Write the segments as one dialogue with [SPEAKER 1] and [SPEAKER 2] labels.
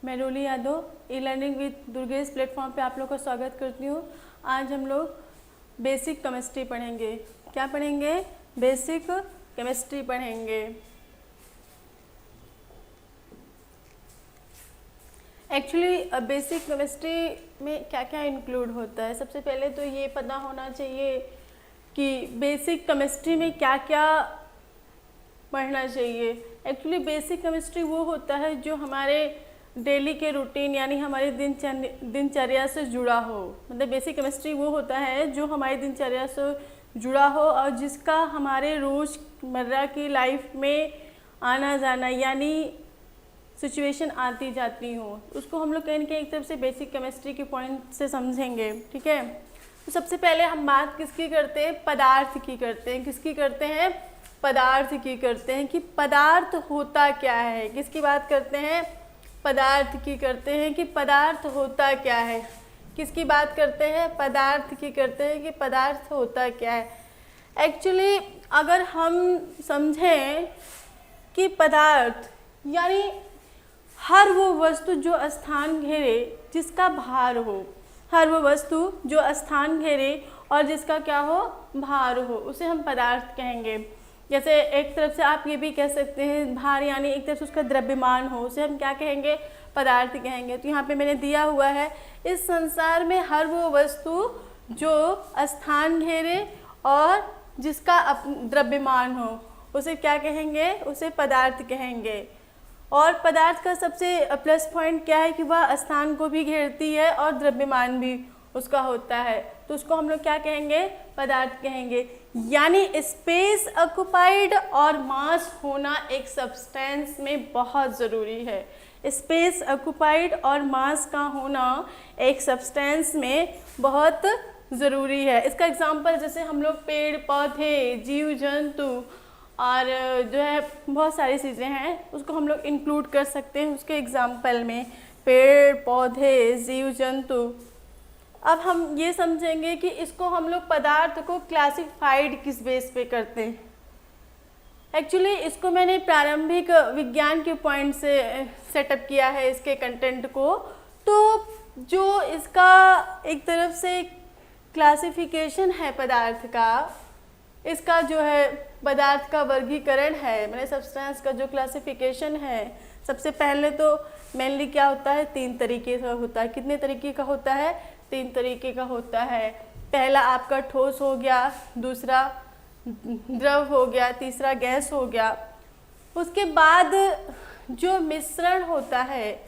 [SPEAKER 1] मैं Roli Yadav e learning with Durgesh platform पे आप लोग का स्वागत करती हूँ। आज हम लोग बेसिक केमिस्ट्री पढ़ेंगे। क्या पढ़ेंगे? बेसिक केमिस्ट्री पढ़ेंगे। एक्चुअली बेसिक केमिस्ट्री में क्या क्या इंक्लूड होता है, सबसे पहले तो ये पता होना चाहिए कि बेसिक केमिस्ट्री में क्या क्या पढ़ना चाहिए। एक्चुअली बेसिक केमिस्ट्री वो होता है जो हमारे डेली के रूटीन यानी हमारी दिनचर्या से जुड़ा हो। मतलब बेसिक केमिस्ट्री वो होता है जो हमारी दिनचर्या से जुड़ा हो और जिसका हमारे रोज़मर्रा की लाइफ में आना जाना यानी सिचुएशन आती जाती हो, उसको हम लोग कहीं ना कहीं एक तरफ से बेसिक केमिस्ट्री के पॉइंट से समझेंगे। ठीक है, तो सबसे पहले हम बात किसकी करते हैं? पदार्थ की करते हैं। किसकी करते हैं? पदार्थ की करते हैं कि पदार्थ होता क्या है। किसकी बात करते हैं? पदार्थ की करते हैं कि पदार्थ होता क्या है। किसकी बात करते हैं? पदार्थ की करते हैं कि पदार्थ होता क्या है। एक्चुअली अगर हम समझें कि पदार्थ यानी हर वो वस्तु जो स्थान घेरे जिसका भार हो, हर वो वस्तु जो स्थान घेरे और जिसका क्या हो? भार हो, उसे हम पदार्थ कहेंगे। जैसे एक तरफ से आप ये भी कह सकते हैं भार यानी एक तरफ से उसका द्रव्यमान हो, उसे हम क्या कहेंगे? पदार्थ कहेंगे। तो यहाँ पे मैंने दिया हुआ है, इस संसार में हर वो वस्तु जो स्थान घेरे और जिसका द्रव्यमान हो उसे क्या कहेंगे? उसे पदार्थ कहेंगे। और पदार्थ का सबसे प्लस पॉइंट क्या है कि वह स्थान को भी घेरती है और द्रव्यमान भी उसका होता है, तो उसको हम लोग क्या कहेंगे? पदार्थ कहेंगे। यानी स्पेस ऑक्युपाइड और मास होना एक सब्सटेंस में बहुत ज़रूरी है। स्पेस ऑक्युपाइड और मास का होना एक सब्सटेंस में बहुत ज़रूरी है। इसका एग्जांपल जैसे हम लोग पेड़ पौधे, जीव जंतु और जो है बहुत सारी चीज़ें हैं उसको हम लोग इंक्लूड कर सकते हैं उसके एग्जांपल में। पेड़ पौधे, जीव जंतु। अब हम ये समझेंगे कि इसको हम लोग पदार्थ को क्लासिफाइड किस बेस पे करते हैं। एक्चुअली इसको मैंने प्रारंभिक विज्ञान के पॉइंट से सेटअप किया है इसके कंटेंट को। तो जो इसका एक तरफ से क्लासिफिकेशन है पदार्थ का, इसका जो है पदार्थ का वर्गीकरण है, मैंने सब्सटेंस का जो क्लासिफिकेशन है, सबसे पहले तो मेनली क्या होता है? 3 तरीके का होता है। कितने तरीके का होता है? 3 तरीके का होता है। पहला आपका ठोस हो गया, दूसरा द्रव हो गया, तीसरा गैस हो गया। उसके बाद जो मिश्रण होता है,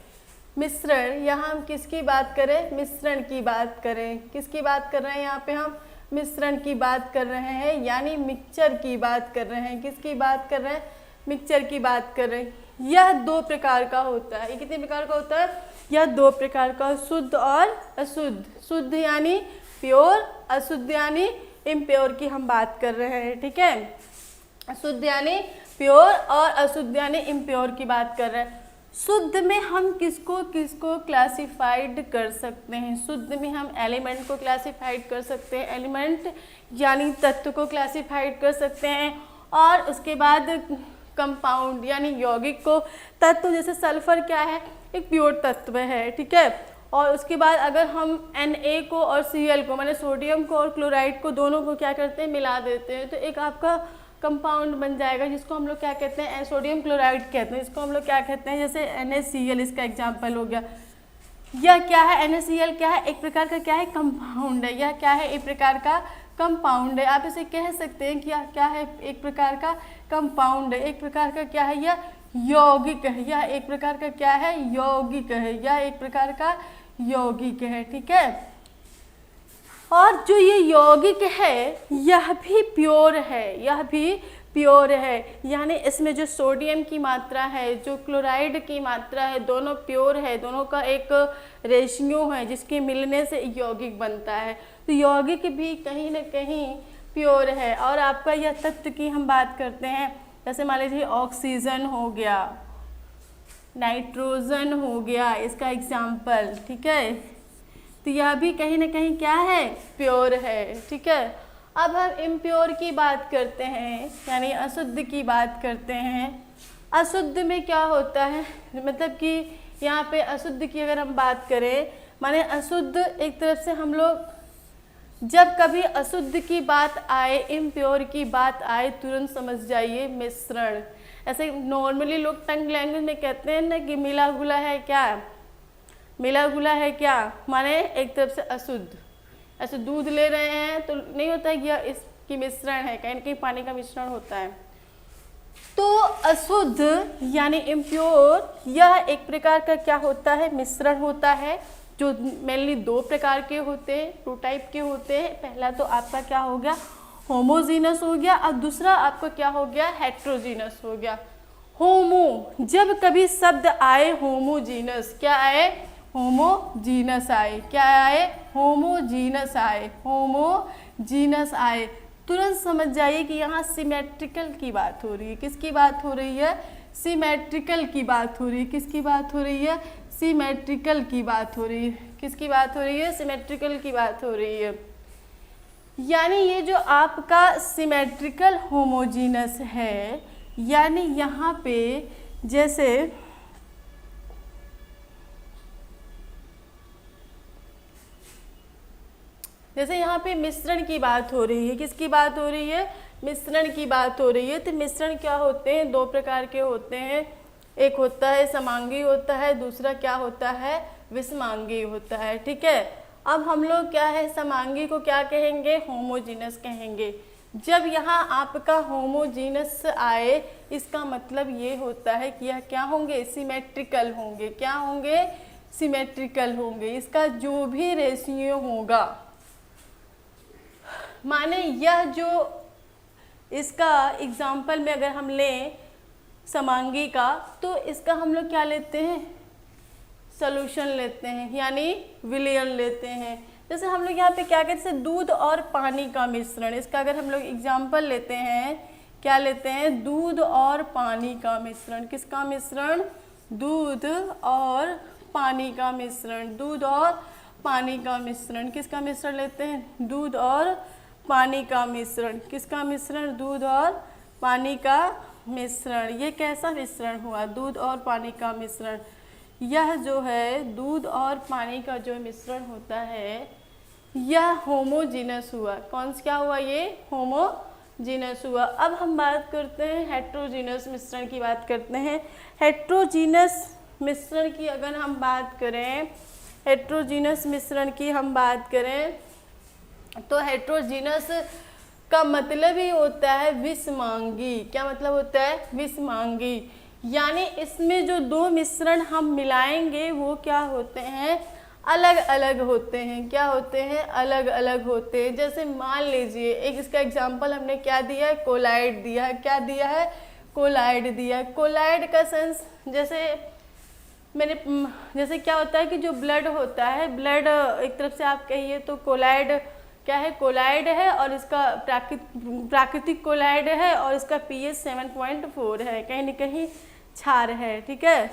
[SPEAKER 1] मिश्रण, यहाँ हम किसकी बात करें? मिश्रण की बात करें। किसकी बात कर रहे हैं? यहाँ पे हम मिश्रण की बात कर रहे हैं यानी मिक्सचर की बात कर रहे हैं। किसकी बात कर रहे हैं? मिक्सचर की बात कर रहे हैं। यह 2 प्रकार का होता है। ये कितने प्रकार का होता है? यह 2 प्रकार का, शुद्ध और अशुद्ध। शुद्ध यानी प्योर, अशुद्ध यानी इम्प्योर की हम बात कर रहे हैं। ठीक है, शुद्ध यानी प्योर और अशुद्ध यानी इम्प्योर की बात कर रहे हैं। शुद्ध में हम किसको किसको क्लासिफाइड कर सकते हैं? शुद्ध में हम एलिमेंट को क्लासिफाइड कर सकते हैं, एलिमेंट यानी तत्व को क्लासिफाइड कर सकते हैं। और उसके बाद कंपाउंड यानी यौगिक को। तत्व जैसे सल्फर क्या है? एक प्योर तत्व है। ठीक है, और उसके बाद अगर हम Na को और Cl को, माने सोडियम को और क्लोराइड को, दोनों को क्या करते हैं? मिला देते हैं, तो एक आपका कंपाउंड बन जाएगा जिसको हम लोग क्या कहते हैं? सोडियम क्लोराइड कहते हैं। इसको हम लोग क्या कहते हैं? जैसे NaCl इसका एग्जाम्पल हो गया। यह क्या है? NaCl क्या है? एक प्रकार का क्या है? कंपाउंड है। यह क्या है? एक प्रकार का कंपाउंड है। आप इसे कह सकते हैं कि यह क्या है? एक प्रकार का कंपाउंड है। एक प्रकार का क्या है? यह यौगिक है। यह एक प्रकार का क्या है? यौगिक है। यह एक प्रकार का यौगिक है। ठीक है, और जो ये यौगिक है यह भी प्योर है, यह भी प्योर है। यानी इसमें जो सोडियम की मात्रा है, जो क्लोराइड की मात्रा है, दोनों प्योर है, दोनों का एक रेशियो है जिसके मिलने से यौगिक बनता है। तो यौगिक भी कहीं ना कहीं प्योर है। और आपका यह तत्व की हम बात करते हैं, जैसे मान लीजिए ऑक्सीजन हो गया, नाइट्रोजन हो गया, इसका एग्जाम्पल। ठीक है, तो यह भी कहीं ना कहीं क्या है? प्योर है। ठीक है, अब हम इम्प्योर की बात करते हैं यानी अशुद्ध की बात करते हैं। अशुद्ध में क्या होता है, मतलब कि यहाँ पे अशुद्ध की अगर हम बात करें, माने अशुद्ध एक तरफ से हम लोग जब कभी अशुद्ध की बात आए, इम्प्योर की बात आए, तुरंत समझ जाइए मिश्रण। ऐसे नॉर्मली लोग टंग लैंग्वेज में कहते हैं ना कि मिला घुला है क्या, मिला घुला है क्या, माने एक तरफ से अशुद्ध। ऐसे दूध ले रहे हैं तो नहीं होता है कि यह इसकी मिश्रण है, कहीं ना कहीं पानी का मिश्रण होता है। तो अशुद्ध यानी इम्प्योर, यह एक प्रकार का क्या होता है, मिश्रण होता है, जो मेनली दो प्रकार के होते हैं, टू टाइप के होते हैं। पहला तो आपका क्या हो गया, होमोजीनस हो गया, और दूसरा आपका क्या हो गया, हेट्रोजीनस हो गया। होमो, जब कभी शब्द आए होमोजीनस, क्या आए, होमोजीनस आए, क्या आए, होमोजीनस आए, होमोजीनस आए, तुरंत समझ जाइए कि यहाँ सिमेट्रिकल की बात हो रही है। किसकी बात हो रही है, सिमेट्रिकल की बात हो रही है। किसकी बात हो रही है, सिमेट्रिकल की बात हो रही है। किसकी बात हो रही है, सिमेट्रिकल की बात हो रही है। यानी ये जो आपका सिमेट्रिकल होमोजीनस है, यानी यहाँ पे जैसे यहाँ पे मिश्रण की बात हो रही है। किसकी बात हो रही है, मिश्रण की बात हो रही है। तो मिश्रण क्या होते हैं, दो प्रकार के होते हैं, एक होता है समांगी होता है, दूसरा क्या होता है, विषमांगी होता है। ठीक है, अब हम लोग क्या है, समांगी को क्या कहेंगे, होमोजीनस कहेंगे। जब यहाँ आपका होमोजीनस आए, इसका मतलब ये होता है कि यह क्या होंगे, सिमेट्रिकल होंगे। क्या होंगे, सिमेट्रिकल होंगे। इसका जो भी रेशियो होगा, माने यह जो इसका एग्जाम्पल में अगर हम लें समांगी का, तो इसका हम लोग क्या लेते हैं, सॉल्यूशन लेते हैं, यानी विलयन लेते हैं। जैसे हम लोग यहाँ पे क्या कहते हैं, दूध और पानी का मिश्रण। इसका अगर हम लोग एग्जाम्पल लेते हैं, क्या लेते हैं, दूध और पानी का मिश्रण। किसका मिश्रण, दूध और पानी का मिश्रण। दूध और पानी का मिश्रण, किसका मिश्रण लेते हैं, दूध और पानी का मिश्रण। किसका मिश्रण, दूध और पानी का मिश्रण। ये कैसा मिश्रण हुआ, दूध और पानी का मिश्रण। यह जो है दूध और पानी का जो मिश्रण होता है, यह होमोजीनस हुआ। कौन सा क्या हुआ, ये होमोजीनस हुआ। अब हम बात करते हैं हेट्रोजीनस मिश्रण की बात करते हैं। हेट्रोजीनस मिश्रण की अगर हम बात करें, हेट्रोजीनस मिश्रण की हम बात करें, तो हेट्रोजीनस का मतलब ही होता है विषमांगी। क्या मतलब होता है, विषमांगी। यानी इसमें जो दो मिश्रण हम मिलाएंगे वो क्या होते हैं, अलग अलग होते हैं। क्या होते हैं, अलग अलग होते हैं। जैसे मान लीजिए एक इसका एग्जांपल हमने क्या दिया है, कोलाइड दिया है। क्या दिया है, कोलाइड दिया है। कोलाइड का सेंस जैसे क्या होता है कि जो ब्लड होता है, ब्लड एक तरफ से आप कहिए तो कोलाइड क्या है, कोलाइड है, और इसका प्राकृतिक कोलाइड है, और इसका pH 7.4 है, कहीं न कहीं क्षार है। ठीक है,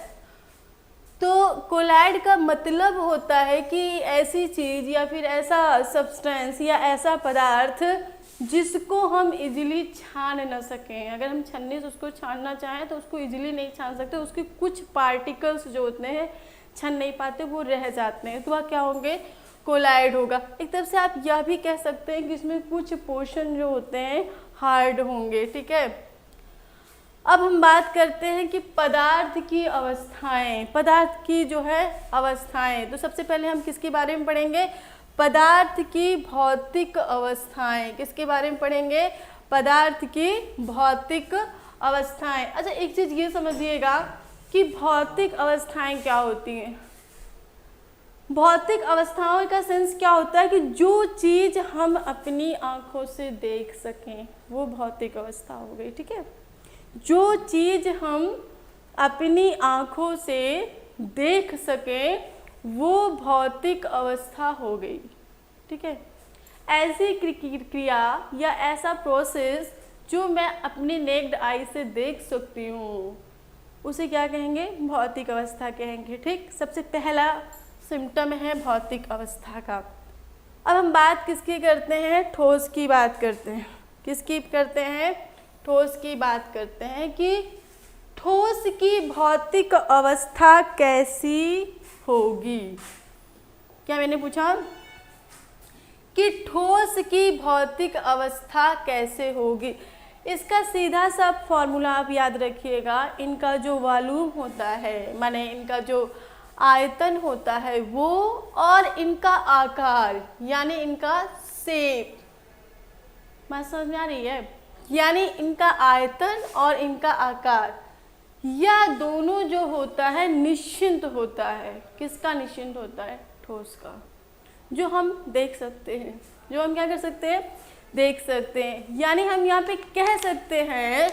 [SPEAKER 1] तो कोलाइड का मतलब होता है कि ऐसी चीज़ या फिर ऐसा सब्सटेंस या ऐसा पदार्थ जिसको हम इजीली छान न सकें। अगर हम छन्नी से उसको छानना चाहें तो उसको इजीली नहीं छान सकते, उसके कुछ पार्टिकल्स जो होते हैं छन नहीं पाते, वो रह जाते हैं, तो वह क्या होंगे, कोलाइड होगा। एक तरफ से आप यह भी कह सकते हैं कि इसमें कुछ पोर्शन जो होते हैं हार्ड होंगे। ठीक है, अब हम बात करते हैं कि पदार्थ की अवस्थाएं, पदार्थ की जो है अवस्थाएं। तो सबसे पहले हम किसके बारे में पढ़ेंगे, पदार्थ की भौतिक अवस्थाएं। किसके बारे में पढ़ेंगे, पदार्थ की भौतिक अवस्थाएं। अच्छा, एक चीज़ ये समझिएगा कि भौतिक अवस्थाएं क्या होती हैं। भौतिक अवस्थाओं का सेंस क्या होता है कि जो चीज़ हम अपनी आँखों से देख सकें वो भौतिक अवस्था हो गई। ठीक है, जो चीज़ हम अपनी आँखों से देख सकें वो भौतिक अवस्था हो गई। ठीक है, ऐसी क्रिया या ऐसा प्रोसेस जो मैं अपनी नेक्ड आई से देख सकती हूँ उसे क्या कहेंगे, भौतिक अवस्था कहेंगे। ठीक, सबसे पहला सिम्टम है भौतिक अवस्था का। अब हम बात किसकी करते हैं, ठोस की बात करते हैं। किसकी करते हैं, ठोस की बात करते हैं कि ठोस की भौतिक अवस्था कैसी होगी। क्या मैंने पूछा कि ठोस की भौतिक अवस्था कैसे होगी। इसका सीधा सा फॉर्मूला आप याद रखिएगा, इनका जो वॉल्यूम होता है, माने इनका जो आयतन होता है वो, और इनका आकार यानी इनका शेप, बात समझ में आ रही है, यानी इनका आयतन और इनका आकार, यह दोनों जो होता है निश्चित होता है। किसका निश्चित होता है? ठोस का, जो हम देख सकते हैं, जो हम क्या कर सकते हैं? देख सकते हैं। यानी हम यहाँ पे कह सकते हैं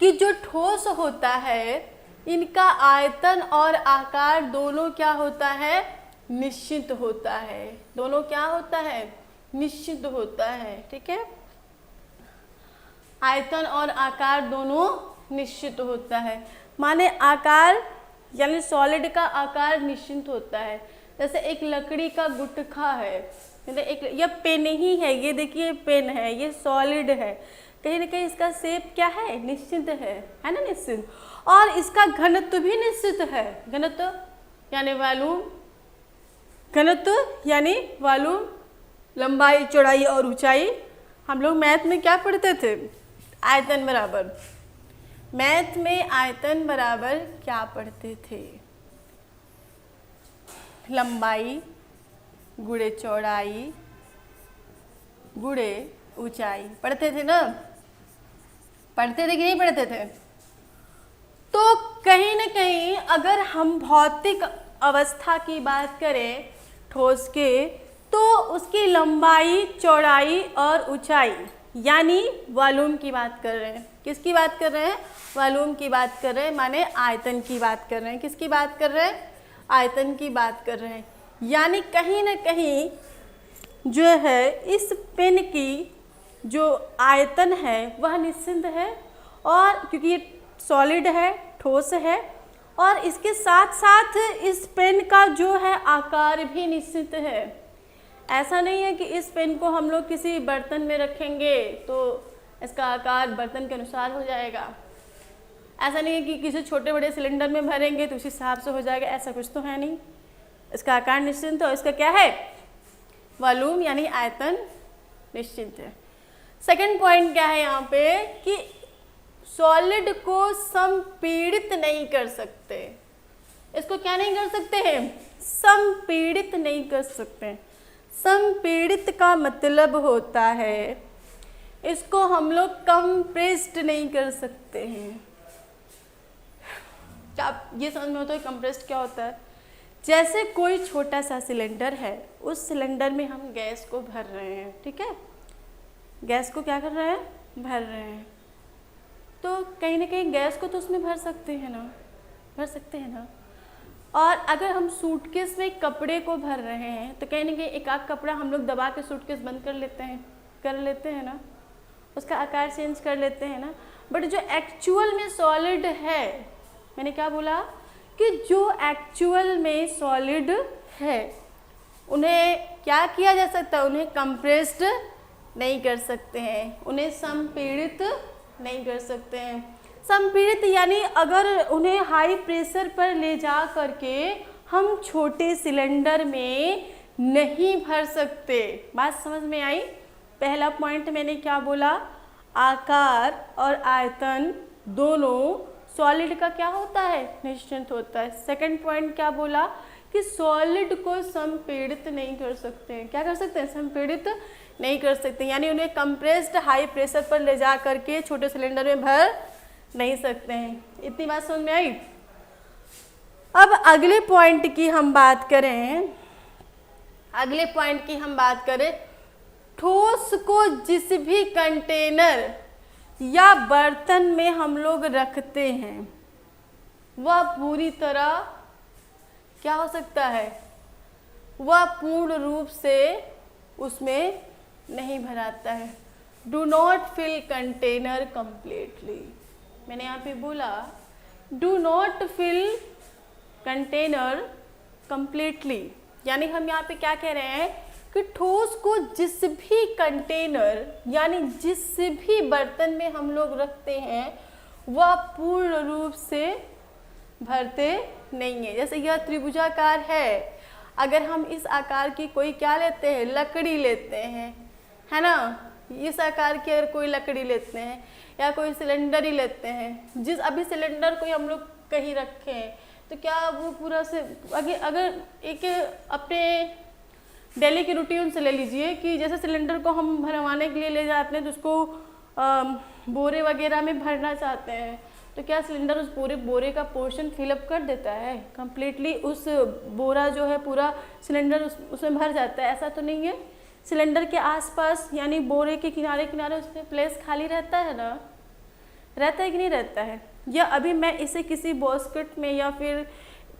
[SPEAKER 1] कि जो ठोस होता है इनका आयतन और आकार दोनों क्या होता है? निश्चित होता है। दोनों क्या होता है? निश्चित होता है। ठीक है, आयतन और आकार दोनों निश्चित होता है। माने आकार यानी सॉलिड का आकार निश्चित होता है। जैसे एक लकड़ी का गुटखा है, एक यह पेन ही है, ये देखिए पेन है, ये सॉलिड है, कहीं ना कहीं इसका शेप क्या है? निश्चित है ना, निश्चित। और इसका घनत्व भी निश्चित है। घनत्व यानी वॉल्यूम, घनत्व यानी वॉल्यूम, लंबाई, चौड़ाई और ऊंचाई। हम लोग मैथ में क्या पढ़ते थे? आयतन बराबर, मैथ में आयतन बराबर क्या पढ़ते थे? लंबाई गुणे चौड़ाई गुणे ऊंचाई, पढ़ते थे ना? पढ़ते थे कि नहीं पढ़ते थे? तो कहीं ना कहीं अगर हम भौतिक अवस्था की बात करें ठोस के, तो उसकी लंबाई, चौड़ाई और ऊंचाई यानी वॉल्यूम की बात कर रहे हैं। किसकी बात कर रहे हैं? वॉल्यूम की बात कर रहे हैं, माने आयतन की बात कर रहे हैं। किसकी बात कर रहे हैं? आयतन की बात कर रहे हैं। यानी कहीं ना कहीं जो है इस पेन की जो आयतन है वह निश्चित है, और क्योंकि ये सॉलिड है, ठोस है, और इसके साथ साथ इस पेन का जो है आकार भी निश्चित है। ऐसा नहीं है कि इस पेन को हम लोग किसी बर्तन में रखेंगे तो इसका आकार बर्तन के अनुसार हो जाएगा। ऐसा नहीं है कि किसी छोटे बड़े सिलेंडर में भरेंगे तो उस हिसाब से हो जाएगा, ऐसा कुछ तो है नहीं। इसका आकार निश्चित है और इसका क्या है? वॉल्यूम यानी आयतन निश्चित है। सेकंड पॉइंट क्या है यहाँ पे कि सॉलिड को संपीड़ित नहीं कर सकते। इसको क्या नहीं कर सकते हैं? संपीड़ित नहीं कर सकते। संपीड़ित का मतलब होता है इसको हम लोग कंप्रेस्ड नहीं कर सकते हैं। क्या आप ये समझ में होता है कंप्रेस्ड क्या होता है? जैसे कोई छोटा सा सिलेंडर है, उस सिलेंडर में हम गैस को भर रहे हैं, ठीक है, गैस को क्या कर रहे हैं? भर रहे हैं। तो कहीं ना कहीं गैस को तो उसमें भर सकते हैं ना, भर सकते हैं ना। और अगर हम सूटकेस में कपड़े को भर रहे हैं तो कहीं ना कहीं एक आध कपड़ा हम लोग दबा के सूटकेस बंद कर लेते हैं ना, उसका आकार चेंज कर लेते हैं ना। बट जो एक्चुअल में सॉलिड है, मैंने क्या बोला कि जो एक्चुअल में सॉलिड है उन्हें क्या किया जा सकता है? उन्हें कंप्रेस्ड नहीं कर सकते हैं, उन्हें संपीड़ित नहीं कर सकते हैं। संपीड़ित यानी अगर उन्हें हाई प्रेशर पर ले जा करके हम छोटे सिलेंडर में नहीं भर सकते। बात समझ में आई? पहला पॉइंट मैंने क्या बोला? आकार और आयतन दोनों सॉलिड का क्या होता है? निश्चित होता है। सेकंड पॉइंट क्या बोला कि सॉलिड को संपीड़ित नहीं कर सकते हैं। क्या कर सकते हैं? संपीड़ित नहीं कर सकते, यानी उन्हें कंप्रेस्ड हाई प्रेशर पर ले जा करके छोटे सिलेंडर में भर नहीं सकते हैं। इतनी बात समझ में आई? अब अगले पॉइंट की हम बात करें, अगले पॉइंट की हम बात करें, ठोस को जिस भी कंटेनर या बर्तन में हम लोग रखते हैं वह पूरी तरह क्या हो सकता है? वह पूर्ण रूप से उसमें नहीं भराता है। Do not fill container completely. मैंने यहाँ पे बोला do not fill container completely, यानी हम यहाँ पे क्या कह रहे हैं? कि ठोस को जिस भी कंटेनर यानी जिस भी बर्तन में हम लोग रखते हैं वह पूर्ण रूप से भरते नहीं है। जैसे यह त्रिभुजाकार है, अगर हम इस आकार की कोई क्या लेते हैं, लकड़ी लेते हैं, है ना, इस आकार की अगर कोई लकड़ी लेते हैं या कोई सिलेंडर ही लेते हैं, जिस अभी सिलेंडर को हम लोग कहीं रखे हैं तो क्या वो पूरा से अगर एक अपने डेली के रूटीन से ले लीजिए कि जैसे सिलेंडर को हम भरवाने के लिए ले जाते हैं तो उसको बोरे वगैरह में भरना चाहते हैं, तो क्या सिलेंडर उस पूरे बोरे का पोर्शन फिलअप कर देता है कंप्लीटली, उस बोरा जो है पूरा सिलेंडर उसमें भर जाता है? ऐसा तो नहीं है। सिलेंडर के आसपास यानी बोरे के किनारे किनारे उसमें प्लेस खाली रहता है ना, रहता है कि नहीं रहता है? या अभी मैं इसे किसी बास्केट में या फिर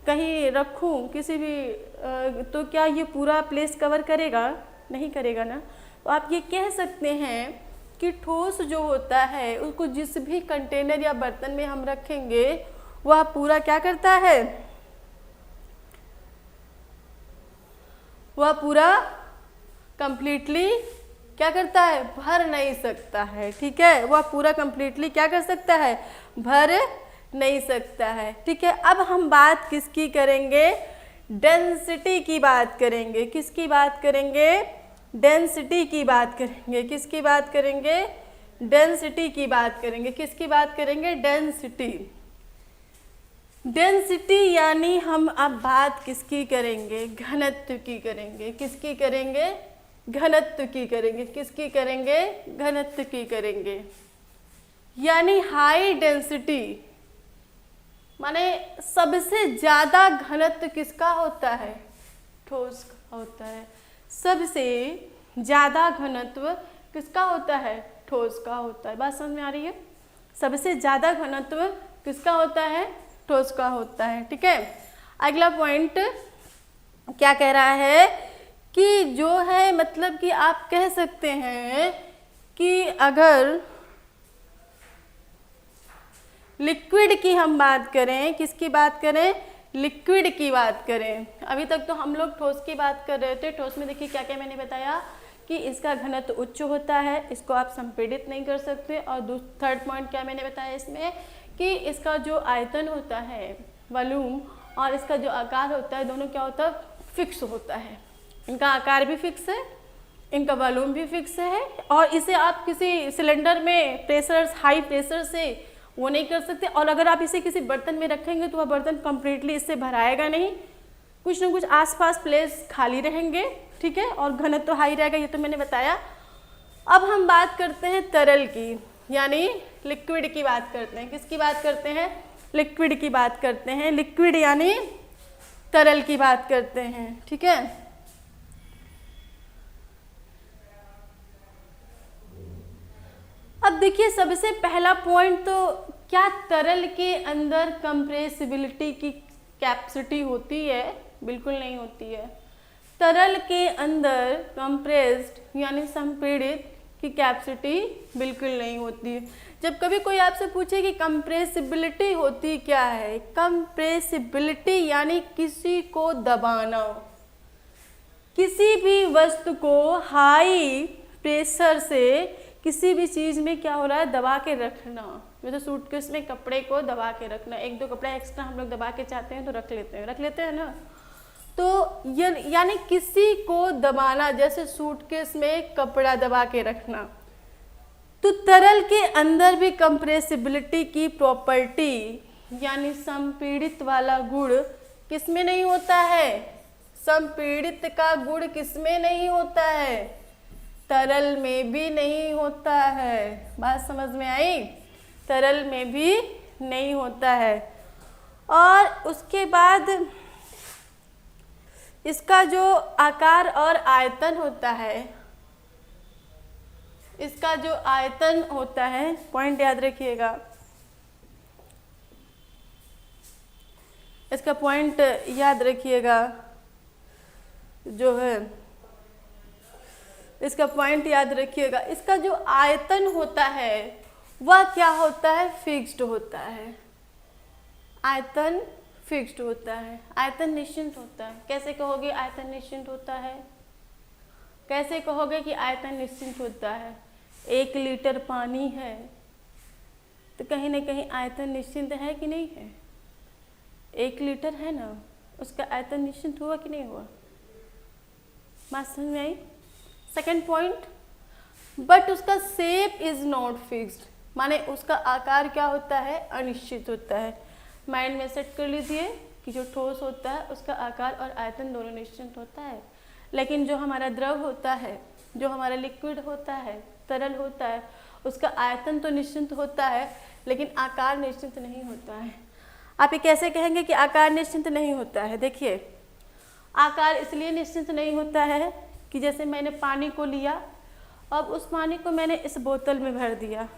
[SPEAKER 1] कहीं रखूं किसी भी तो क्या ये पूरा प्लेस कवर करेगा? नहीं करेगा ना। तो आप ये कह सकते हैं कि ठोस जो होता है उसको जिस भी कंटेनर या बर्तन में हम रखेंगे वह पूरा क्या करता है, वह पूरा कंप्लीटली क्या करता है, भर नहीं सकता है। ठीक है, वह पूरा कंप्लीटली क्या कर सकता है, भर नहीं सकता है। ठीक है, अब हम बात किसकी करेंगे, डेंसिटी की बात करेंगे। किसकी बात करेंगे, डेंसिटी की बात करेंगे। किसकी बात करेंगे, डेंसिटी की बात करेंगे। किसकी बात करेंगे, डेंसिटी। डेंसिटी यानी हम अब बात किसकी करेंगे, घनत्व की करेंगे। किसकी करेंगे, घनत्व की करेंगे। किसकी करेंगे, घनत्व की करेंगे। यानी हाई डेंसिटी माने सबसे ज़्यादा घनत्व किसका होता है, ठोस का होता है। सबसे ज़्यादा घनत्व किसका होता है, ठोस का होता है। बात समझ में आ रही है? सबसे ज़्यादा घनत्व किसका होता है, ठोस का होता है। ठीक है, अगला पॉइंट क्या कह रहा है कि जो है मतलब कि आप कह सकते हैं कि अगर लिक्विड की हम बात करें, किसकी बात करें, लिक्विड की बात करें। अभी तक तो हम लोग ठोस की बात कर रहे थे। ठोस में देखिए क्या क्या मैंने बताया कि इसका घनत्व उच्च होता है, इसको आप संपीड़ित नहीं कर सकते। और थर्ड पॉइंट क्या मैंने बताया इसमें कि इसका जो आयतन होता है, वॉल्यूम, और इसका जो आकार होता है, दोनों क्या होता है, फिक्स होता है। इनका आकार भी फिक्स है, इनका वॉल्यूम भी फिक्स है, और इसे आप किसी सिलेंडर में प्रेशर, हाई प्रेशर से वो नहीं कर सकते। और अगर आप इसे किसी बर्तन में रखेंगे तो वह बर्तन कंप्लीटली इससे भराएगा नहीं, कुछ ना कुछ आसपास प्लेस खाली रहेंगे। ठीक है, और घनत्व तो हाई रहेगा, ये तो मैंने बताया। अब हम बात करते हैं तरल की, यानी लिक्विड की बात करते हैं। किसकी बात करते हैं, लिक्विड की बात करते हैं। लिक्विड यानी तरल की बात करते हैं। ठीक है, अब देखिए सबसे पहला पॉइंट तो क्या तरल के अंदर कंप्रेसिबिलिटी की कैपेसिटी होती है? बिल्कुल नहीं होती है। तरल के अंदर कंप्रेस्ड यानी संपीड़ित की कैपेसिटी बिल्कुल नहीं होती है। जब कभी कोई आपसे पूछे कि कंप्रेसिबिलिटी होती क्या है, कंप्रेसिबिलिटी यानी किसी को दबाना, किसी भी वस्तु को हाई प्रेशर से किसी भी चीज़ में क्या हो रहा है, दबा के रखना। जैसे सूटकेस में कपड़े को दबा के रखना, एक दो कपड़ा एक्स्ट्रा हम लोग दबा के चाहते हैं तो रख लेते हैं ना। तो यानी किसी को दबाना, जैसे सूटकेस में कपड़ा दबा के रखना। तो तरल के अंदर भी कंप्रेसिबिलिटी की प्रॉपर्टी यानी संपीड़ित वाला गुण किसमें नहीं होता है, संपीड़ित का गुण किसमें नहीं होता है, तरल में भी नहीं होता है। बात समझ में आई? तरल में भी नहीं होता है। और उसके बाद इसका जो आकार और आयतन होता है, इसका जो आयतन होता है, पॉइंट याद रखिएगा, इसका पॉइंट याद रखिएगा, जो है इसका पॉइंट याद रखिएगा। इसका जो आयतन होता है वह क्या होता है, फिक्स्ड होता है। आयतन फिक्स्ड होता है, आयतन निश्चित होता है। कैसे कहोगे आयतन निश्चित होता है? कैसे कहोगे कि आयतन निश्चित होता है? 1 लीटर पानी है तो कहीं ना कहीं आयतन निश्चित है कि नहीं है? 1 लीटर है ना, उसका आयतन निश्चित हुआ कि नहीं हुआ? बात समझ में आई? सेकेंड पॉइंट, बट उसका शेप इज नॉट फिक्स्ड, माने उसका आकार क्या होता है? अनिश्चित होता है। माइंड में सेट कर लीजिए कि जो ठोस होता है उसका आकार और आयतन दोनों निश्चित होता है, लेकिन जो हमारा द्रव होता है, जो हमारा लिक्विड होता है, तरल होता है, उसका आयतन तो निश्चित होता है लेकिन आकार निश्चित नहीं होता है। आप ये कैसे कहेंगे कि आकार निश्चित नहीं होता है? देखिए, आकार इसलिए निश्चित नहीं होता है कि जैसे मैंने पानी को लिया, अब उस पानी को मैंने इस बोतल में भर दिया,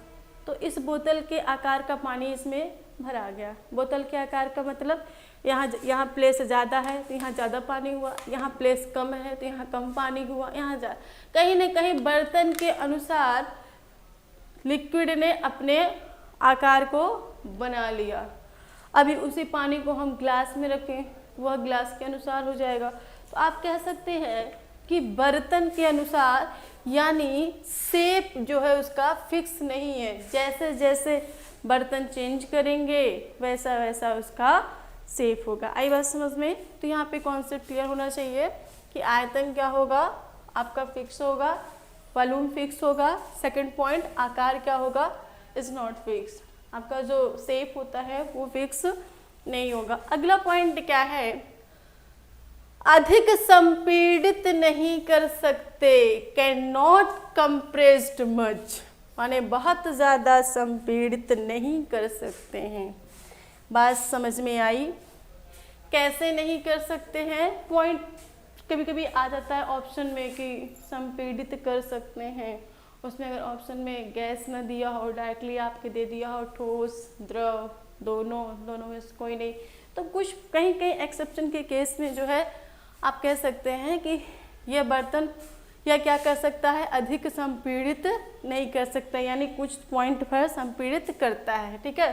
[SPEAKER 1] तो इस बोतल के आकार का पानी इसमें भरा गया। बोतल के आकार का मतलब यहाँ प्लेस ज़्यादा है तो यहाँ ज़्यादा पानी हुआ, यहाँ प्लेस कम है तो यहाँ कम पानी हुआ, यहाँ कहीं न कहीं बर्तन के अनुसार लिक्विड ने अपने आकार को बना लिया। अभी उसी पानी को हम ग्लास में रखें, वह ग्लास के अनुसार हो जाएगा। तो आप कह सकते हैं कि बर्तन के अनुसार, यानी शेप जो है उसका फिक्स नहीं है। जैसे जैसे बर्तन चेंज करेंगे वैसा वैसा उसका शेप होगा। आई बात समझ में? तो यहाँ पे कॉन्सेप्ट क्लियर होना चाहिए कि आयतन क्या होगा? आपका फिक्स होगा, वॉल्यूम फिक्स होगा। सेकंड पॉइंट, आकार क्या होगा? इज नॉट फिक्स, आपका जो शेप होता है वो फिक्स नहीं होगा। अगला पॉइंट क्या है? अधिक संपीड़ित नहीं कर सकते, कैन नॉट कंप्रेस्ड मच, माने बहुत ज़्यादा संपीड़ित नहीं कर सकते हैं। बात समझ में आई? कैसे नहीं कर सकते हैं? पॉइंट कभी कभी आ जाता है ऑप्शन में कि संपीड़ित कर सकते हैं, उसमें अगर ऑप्शन में गैस न दिया हो, डायरेक्टली आपके दे दिया हो ठोस द्रव, दोनों में से कोई नहीं, तो कुछ कहीं कहीं एक्सेप्शन के केस में जो है आप कह सकते हैं कि यह बर्तन या क्या कर सकता है? अधिक संपीड़ित नहीं कर सकता, यानी कुछ पॉइंट पर संपीड़ित करता है। ठीक है,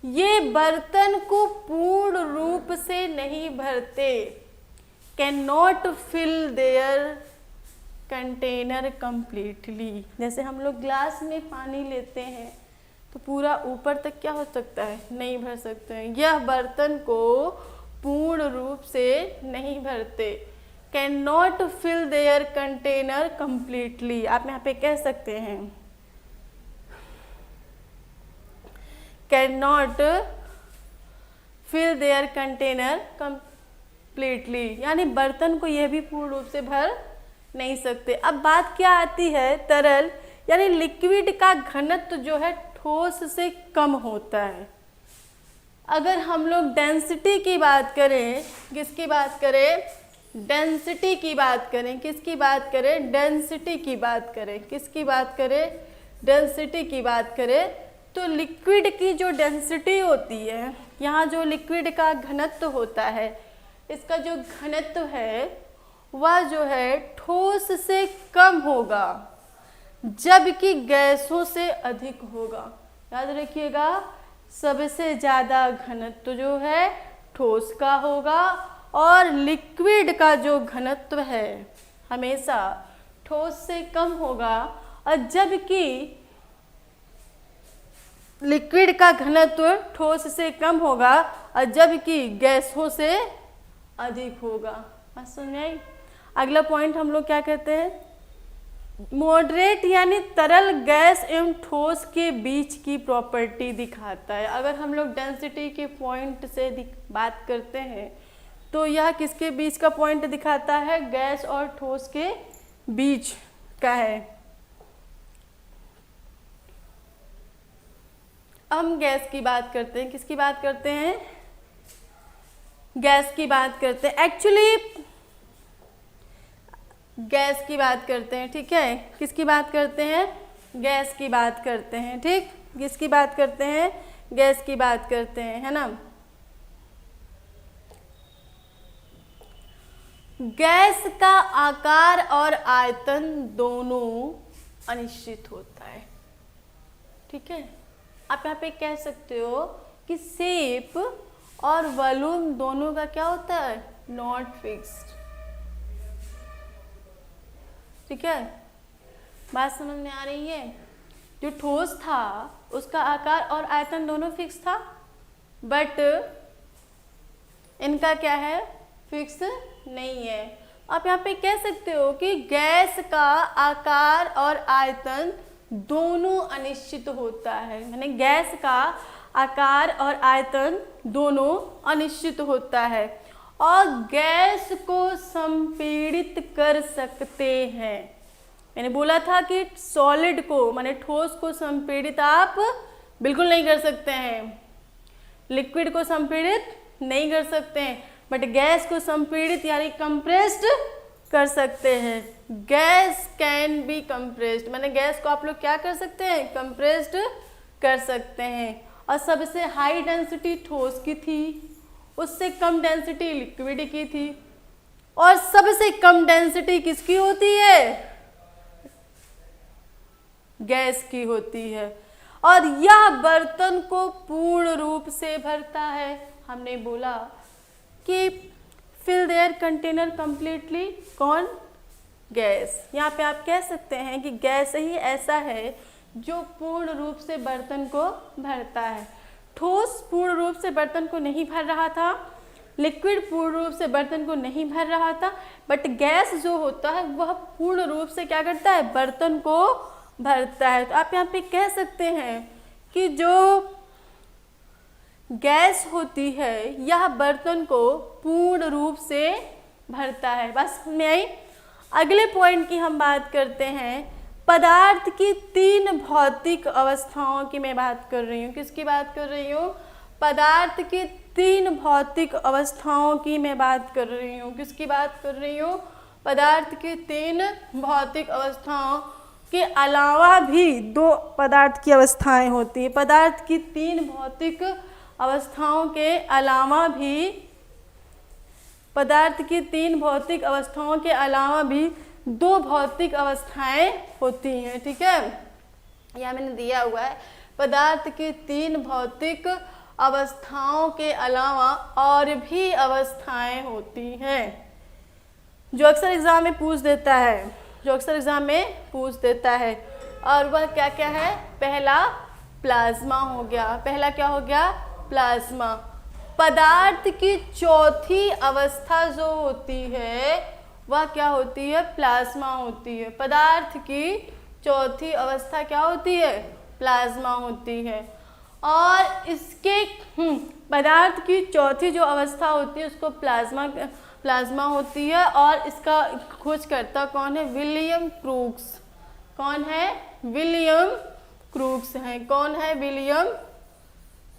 [SPEAKER 1] ये बर्तन को पूर्ण रूप से नहीं भरते, can not fill their container completely. जैसे हम लोग ग्लास में पानी लेते हैं तो पूरा ऊपर तक क्या हो सकता है? नहीं भर सकते हैं। यह बर्तन को पूर्ण रूप से नहीं भरते, can not fill their container completely. आप यहाँ पे कह सकते हैं can not fill their container completely, यानी बर्तन को यह भी पूर्ण रूप से भर नहीं सकते। अब बात क्या आती है? तरल यानी लिक्विड का घनत्व जो है ठोस से कम होता है। अगर हम लोग डेंसिटी की बात करें, किसकी बात करें? डेंसिटी की बात करें। किसकी बात करें? डेंसिटी की बात करें। किसकी बात करें? डेंसिटी की बात करें तो लिक्विड की जो डेंसिटी होती है, यहाँ जो लिक्विड का घनत्व होता है, इसका जो घनत्व है वह जो है ठोस से कम होगा, जबकि गैसों से अधिक होगा। याद रखिएगा, सबसे ज़्यादा घनत्व जो है ठोस का होगा और लिक्विड का जो घनत्व है हमेशा ठोस से कम होगा, और जबकि लिक्विड का घनत्व ठोस से कम होगा और जबकि गैसों से अधिक होगा। बात समझ में आई? अगला पॉइंट हम लोग क्या कहते हैं? मॉडरेट यानी तरल गैस एवं ठोस के बीच की प्रॉपर्टी दिखाता है। अगर हम लोग डेंसिटी के पॉइंट से बात करते हैं तो यह किसके बीच का पॉइंट दिखाता है? गैस और ठोस के बीच का है। हम गैस की बात करते हैं। किसकी बात करते हैं? गैस की बात करते हैं। एक्चुअली गैस की बात करते हैं। ठीक है, किसकी बात करते हैं? गैस की बात करते हैं। ठीक, किसकी बात करते हैं? गैस की बात करते हैं, है ना। गैस का आकार और आयतन दोनों अनिश्चित होता है। ठीक है, आप यहाँ पे कह सकते हो कि शेप और वॉल्यूम दोनों का क्या होता है? Not fixed. ठीक है, बात समझ में आ रही है। जो ठोस था उसका आकार और आयतन दोनों फिक्स था, बट इनका क्या है, फिक्स नहीं है। आप यहाँ पे कह सकते हो कि गैस का आकार और आयतन दोनों अनिश्चित होता है, यानी गैस का आकार और आयतन दोनों अनिश्चित होता है और गैस को संपीड़ित कर सकते हैं। मैंने बोला था कि सॉलिड को माने ठोस को संपीड़ित आप बिल्कुल नहीं कर सकते हैं, लिक्विड को संपीड़ित नहीं कर सकते हैं, बट गैस को संपीड़ित यानी कंप्रेस्ड कर सकते हैं। गैस कैन बी कंप्रेस्ड, माने गैस को आप लोग क्या कर सकते हैं, कंप्रेस्ड कर सकते हैं। और सबसे हाई डेंसिटी ठोस की थी, उससे कम डेंसिटी लिक्विड की थी, और सबसे कम डेंसिटी किसकी होती है, गैस की होती है। और यह बर्तन को पूर्ण रूप से भरता है। हमने बोला कि फिल देयर कंटेनर कंप्लीटली, कौन, गैस। यहाँ पे आप कह सकते हैं कि गैस ही ऐसा है जो पूर्ण रूप से बर्तन को भरता है। ठोस पूर्ण रूप से बर्तन को नहीं भर रहा था, लिक्विड पूर्ण रूप से बर्तन को नहीं भर रहा था, बट गैस जो होता है वह पूर्ण रूप से क्या करता है, बर्तन को भरता है। तो आप यहाँ पे कह सकते हैं कि जो गैस होती है यह बर्तन को पूर्ण रूप से भरता है। बस में आई। अगले पॉइंट की हम बात करते हैं, पदार्थ की 3 भौतिक अवस्थाओं की मैं बात कर रही हूँ। किसकी बात कर रही हूँ, पदार्थ की 3 भौतिक अवस्थाओं की मैं बात कर रही हूँ। किसकी बात कर रही हूँ, पदार्थ की 3 भौतिक अवस्थाओं के अलावा भी 2 पदार्थ की अवस्थाएं होती हैं। पदार्थ की 3 भौतिक अवस्थाओं के अलावा भी, पदार्थ की 3 भौतिक अवस्थाओं के अलावा भी 2 भौतिक अवस्थाएं होती हैं। ठीक है, यह मैंने दिया हुआ है, पदार्थ की 3 भौतिक अवस्थाओं के अलावा और भी अवस्थाएं होती हैं, जो अक्सर एग्जाम में पूछ देता है, जो अक्सर एग्जाम में पूछ देता है। और वह क्या क्या है, पहला प्लाज्मा हो गया। पहला क्या हो गया, प्लाज्मा। पदार्थ की चौथी अवस्था जो होती है वह क्या होती है, प्लाज्मा होती है। पदार्थ की चौथी अवस्था क्या होती है, प्लाज्मा होती है। और इसके पदार्थ की चौथी जो अवस्था होती है उसको प्लाज्मा होती है। और इसका खोजकर्ता कौन है, विलियम क्रूक्स। कौन है, विलियम क्रूक्स हैं। कौन है, विलियम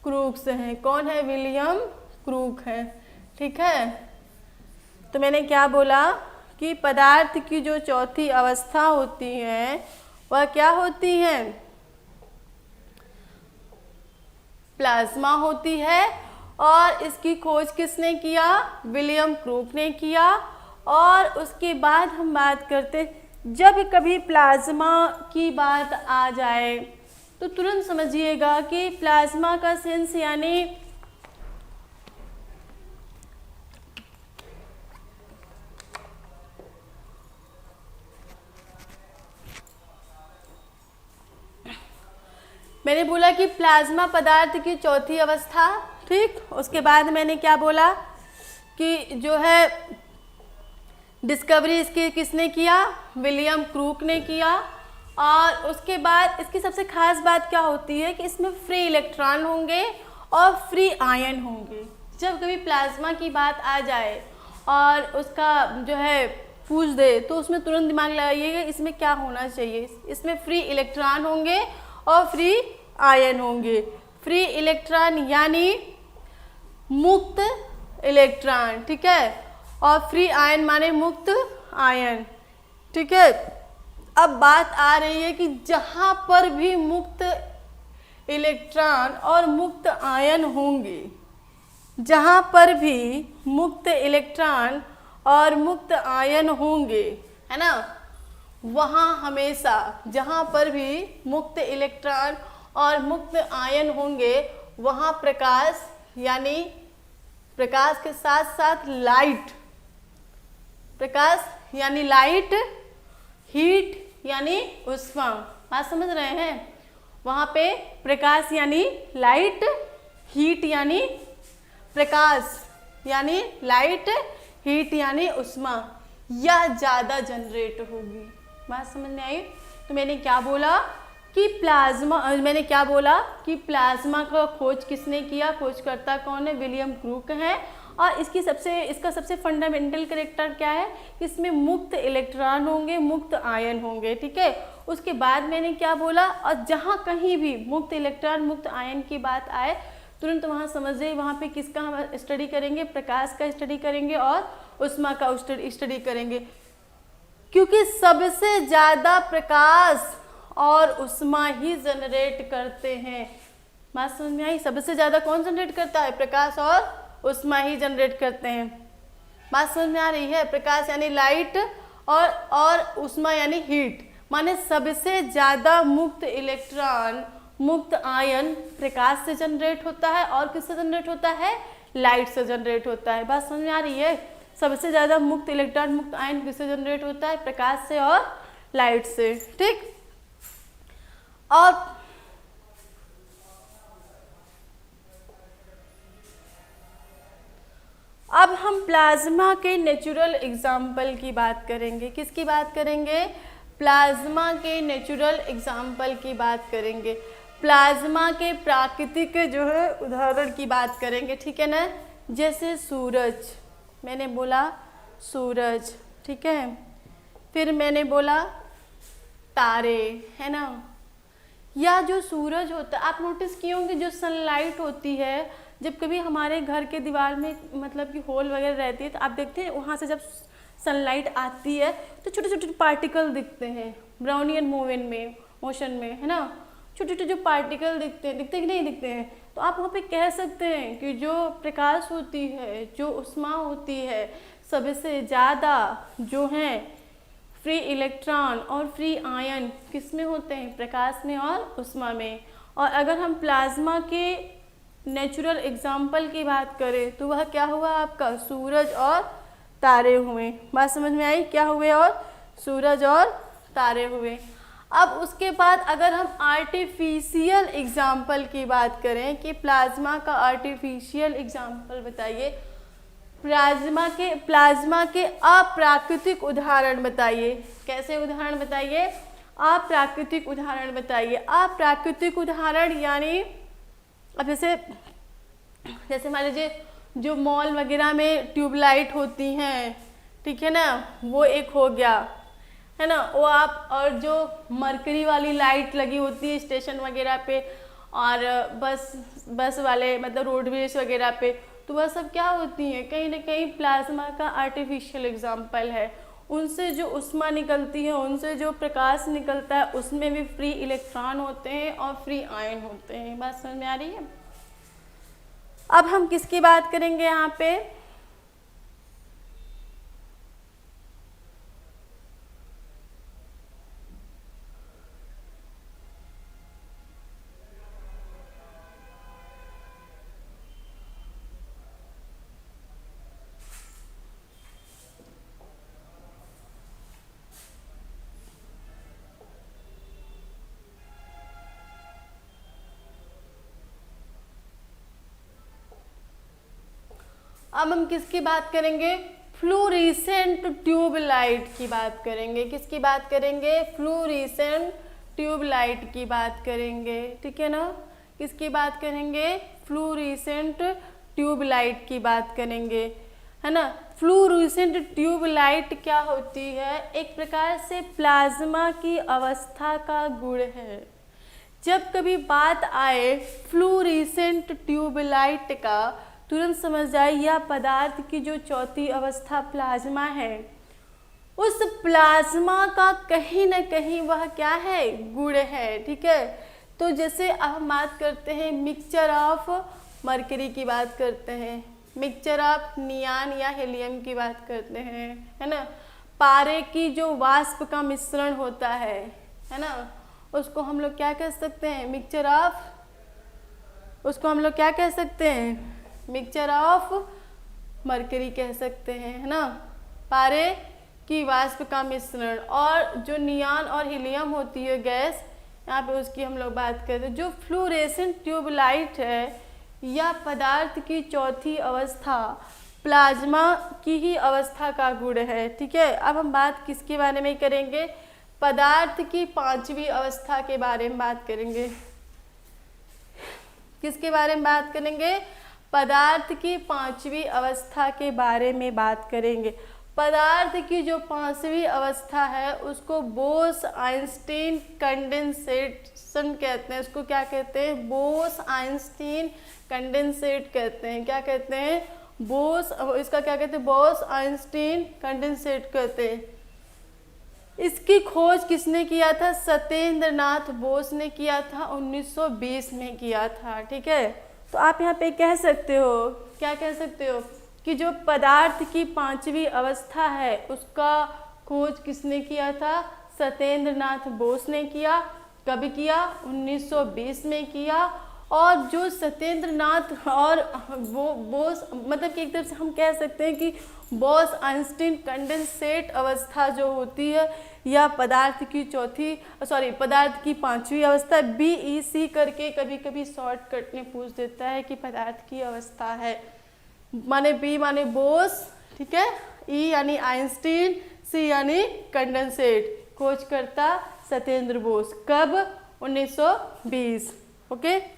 [SPEAKER 1] क्रूक्स हैं। कौन है, विलियम क्रूक है। ठीक है, तो मैंने क्या बोला कि पदार्थ की जो चौथी अवस्था होती है वह क्या होती है, प्लाज्मा होती है। और इसकी खोज किसने किया, विलियम क्रूक ने किया। और उसके बाद हम बात करते, जब कभी प्लाज्मा की बात आ जाए तो तुरंत समझिएगा कि प्लाज्मा का सेंस यानी मैंने बोला कि प्लाज्मा पदार्थ की चौथी अवस्था। ठीक, उसके बाद मैंने क्या बोला कि जो है डिस्कवरी इसकी किसने किया, विलियम क्रूक ने किया। और उसके बाद इसकी सबसे खास बात क्या होती है कि इसमें फ्री इलेक्ट्रॉन होंगे और फ्री आयन होंगे। जब कभी प्लाज्मा की बात आ जाए और उसका जो है पूछ दे तो उसमें तुरंत दिमाग लगाइएगा इसमें क्या होना चाहिए, इसमें फ्री इलेक्ट्रॉन होंगे और फ्री आयन होंगे। फ्री इलेक्ट्रॉन यानी मुक्त इलेक्ट्रॉन, ठीक है, और फ्री आयन माने मुक्त आयन। ठीक है, अब बात आ रही है कि जहाँ पर भी मुक्त इलेक्ट्रॉन और मुक्त आयन होंगे, जहाँ पर भी मुक्त इलेक्ट्रॉन और मुक्त आयन होंगे, है ना, वहाँ हमेशा जहाँ पर भी मुक्त इलेक्ट्रॉन और मुक्त आयन होंगे वहाँ प्रकाश यानी प्रकाश के साथ साथ लाइट, प्रकाश यानी लाइट हीट यानी उष्मा, बात समझ रहे हैं। वहाँ पे प्रकाश यानी लाइट, हीट यानी प्रकाश यानी लाइट, हीट यानी उष्मा, या ज़्यादा जनरेट होगी। बात समझ में आई। तो मैंने क्या बोला कि प्लाज्मा का खोज किसने किया, खोजकर्ता कौन है, विलियम क्रूक है। और इसका सबसे फंडामेंटल कैरेक्टर क्या है, इसमें मुक्त इलेक्ट्रॉन होंगे, मुक्त आयन होंगे, ठीक है। उसके बाद मैंने क्या बोला, और जहाँ कहीं भी मुक्त इलेक्ट्रॉन मुक्त आयन की बात आए तुरंत वहाँ समझ जाइए वहाँ पे किसका हम स्टडी करेंगे, प्रकाश का स्टडी करेंगे और उष्मा का स्टडी करेंगे, क्योंकि सबसे ज़्यादा प्रकाश और उष्मा ही जनरेट करते हैं। बात समझ में आई। सबसे ज़्यादा कौन जनरेट करता है, प्रकाश और उष्मा ही जनरेट करते हैं। बात समझ में आ रही है। प्रकाश यानी लाइट और उष्मा यानी हीट, माने सबसे ज़्यादा मुक्त इलेक्ट्रॉन मुक्त आयन प्रकाश से जनरेट होता है और किससे जनरेट होता है, लाइट से जनरेट होता है। बात समझ में आ रही है। सबसे ज़्यादा मुक्त इलेक्ट्रॉन मुक्त आयन किससे जनरेट होता है, प्रकाश से और लाइट से, ठीक। और अब हम प्लाज्मा के नेचुरल एग्जाम्पल की बात करेंगे। किसकी बात करेंगे, प्लाज्मा के नेचुरल एग्जाम्पल की बात करेंगे। प्लाज्मा के प्राकृतिक जो है उदाहरण की बात करेंगे, ठीक है ना। जैसे सूरज, मैंने बोला सूरज, ठीक है। फिर मैंने बोला तारे, है ना। या जो सूरज होता है, आप नोटिस किए होंगे जो सनलाइट होती है, जब कभी हमारे घर के दीवार में मतलब कि होल वगैरह रहती है तो आप देखते हैं वहाँ से जब सनलाइट आती है तो छोटे छोटे पार्टिकल दिखते हैं ब्राउनियन मोशन में, है ना। छोटे छोटे जो पार्टिकल दिखते हैं कि नहीं दिखते हैं। तो आप वहाँ पे कह सकते हैं कि जो प्रकाश होती है, जो उष्मा होती है, सबसे ज़्यादा जो हैं फ्री इलेक्ट्रॉन और फ्री आयन किस में होते हैं, प्रकाश में और उष्मा में। और अगर हम प्लाज्मा के नेचुरल एग्जाम्पल की बात करें तो वह क्या हुआ आपका, सूरज और तारे हुए। बात समझ में आई, क्या हुए, और सूरज और तारे हुए। अब उसके बाद अगर हम आर्टिफिशियल एग्जाम्पल की बात करें कि प्लाज्मा का आर्टिफिशियल एग्जाम्पल बताइए, प्लाज्मा के अप्राकृतिक उदाहरण बताइए। कैसे उदाहरण बताइए, अप्राकृतिक उदाहरण बताइए। अप्राकृतिक उदाहरण यानी अब जैसे मान लीजिए जो मॉल वगैरह में ट्यूबलाइट होती हैं, ठीक है ना, वो एक हो गया, है ना। वो आप, और जो मरकरी वाली लाइट लगी होती है स्टेशन वगैरह पे और बस वाले मतलब रोडवेज वगैरह पे, तो वह सब क्या होती हैं, कहीं ना कहीं प्लाज्मा का आर्टिफिशियल एग्जाम्पल है। उनसे जो उष्मा निकलती है, उनसे जो प्रकाश निकलता है, उसमें भी फ्री इलेक्ट्रॉन होते हैं और फ्री आयन होते हैं। बात समझ में आ रही है। अब हम किसकी बात करेंगे यहाँ पे, अब हम किसकी बात करेंगे, फ्लोरेसेंट ट्यूबलाइट की बात करेंगे। किसकी बात करेंगे, फ्लोरेसेंट ट्यूबलाइट की बात करेंगे, ठीक है ना। किसकी बात करेंगे, फ्लोरेसेंट ट्यूबलाइट की बात करेंगे, है ना। फ्लोरेसेंट ट्यूबलाइट क्या होती है, एक प्रकार से प्लाज्मा की अवस्था का गुण है। जब कभी बात आए फ्लोरेसेंट ट्यूबलाइट का, तुरंत समझ जाए यह पदार्थ की जो चौथी अवस्था प्लाज्मा है, उस प्लाज्मा का कहीं ना कहीं वह क्या है, गुण है, ठीक है। तो जैसे अब हम बात करते हैं मिक्सचर ऑफ मरकरी की बात करते हैं, मिक्सचर ऑफ नियान या हेलियम की बात करते हैं, है ना। पारे की जो वाष्प का मिश्रण होता है ना, उसको हम लोग क्या कह सकते हैं, मिक्सचर ऑफ, उसको हम लोग क्या कह सकते हैं, मिक्सचर ऑफ मरकरी कह सकते हैं, है ना। पारे की वाष्प का मिश्रण। और जो नियॉन और हीलियम होती है गैस, यहाँ पे उसकी हम लोग बात करते हैं। जो फ्लोरेसेंट ट्यूबलाइट है या पदार्थ की चौथी अवस्था प्लाज्मा की ही अवस्था का गुण है। ठीक है, अब हम बात किसके बारे में करेंगे? पदार्थ की पांचवी अवस्था के बारे में बात करेंगे। किसके बारे में बात करेंगे? पदार्थ की पांचवी अवस्था के बारे में बात करेंगे। पदार्थ की जो पांचवी अवस्था है उसको बोस-आइंस्टीन कंडेंसेशन कहते हैं। उसको क्या कहते हैं? बोस-आइंस्टीन कंडेंसेट कहते हैं। क्या कहते हैं? इसका क्या कहते हैं? बोस-आइंस्टीन कंडेंसेट कहते हैं। इसकी खोज किसने किया था? सत्येंद्रनाथ बोस ने किया था, 1920 में किया था। ठीक है, तो आप यहाँ पे कह सकते हो, क्या कह सकते हो कि जो पदार्थ की पांचवी अवस्था है उसका खोज किसने किया था? सत्येंद्रनाथ बोस ने किया। कब किया? 1920 में किया। और जो सत्येंद्रनाथ और वो बोस, मतलब कि एक तरफ से हम कह सकते हैं कि बोस-आइंस्टीन कंडेंसेट अवस्था जो होती है या पदार्थ की पांचवी अवस्था, BEC करके कभी कभी शॉर्टकट में पूछ देता है कि पदार्थ की अवस्था है। माने B माने बोस, ठीक है, E यानी आइंस्टीन, C यानी कंडेंसेट। खोजकर्ता सत्येंद्र बोस। कब? 1920। ओके,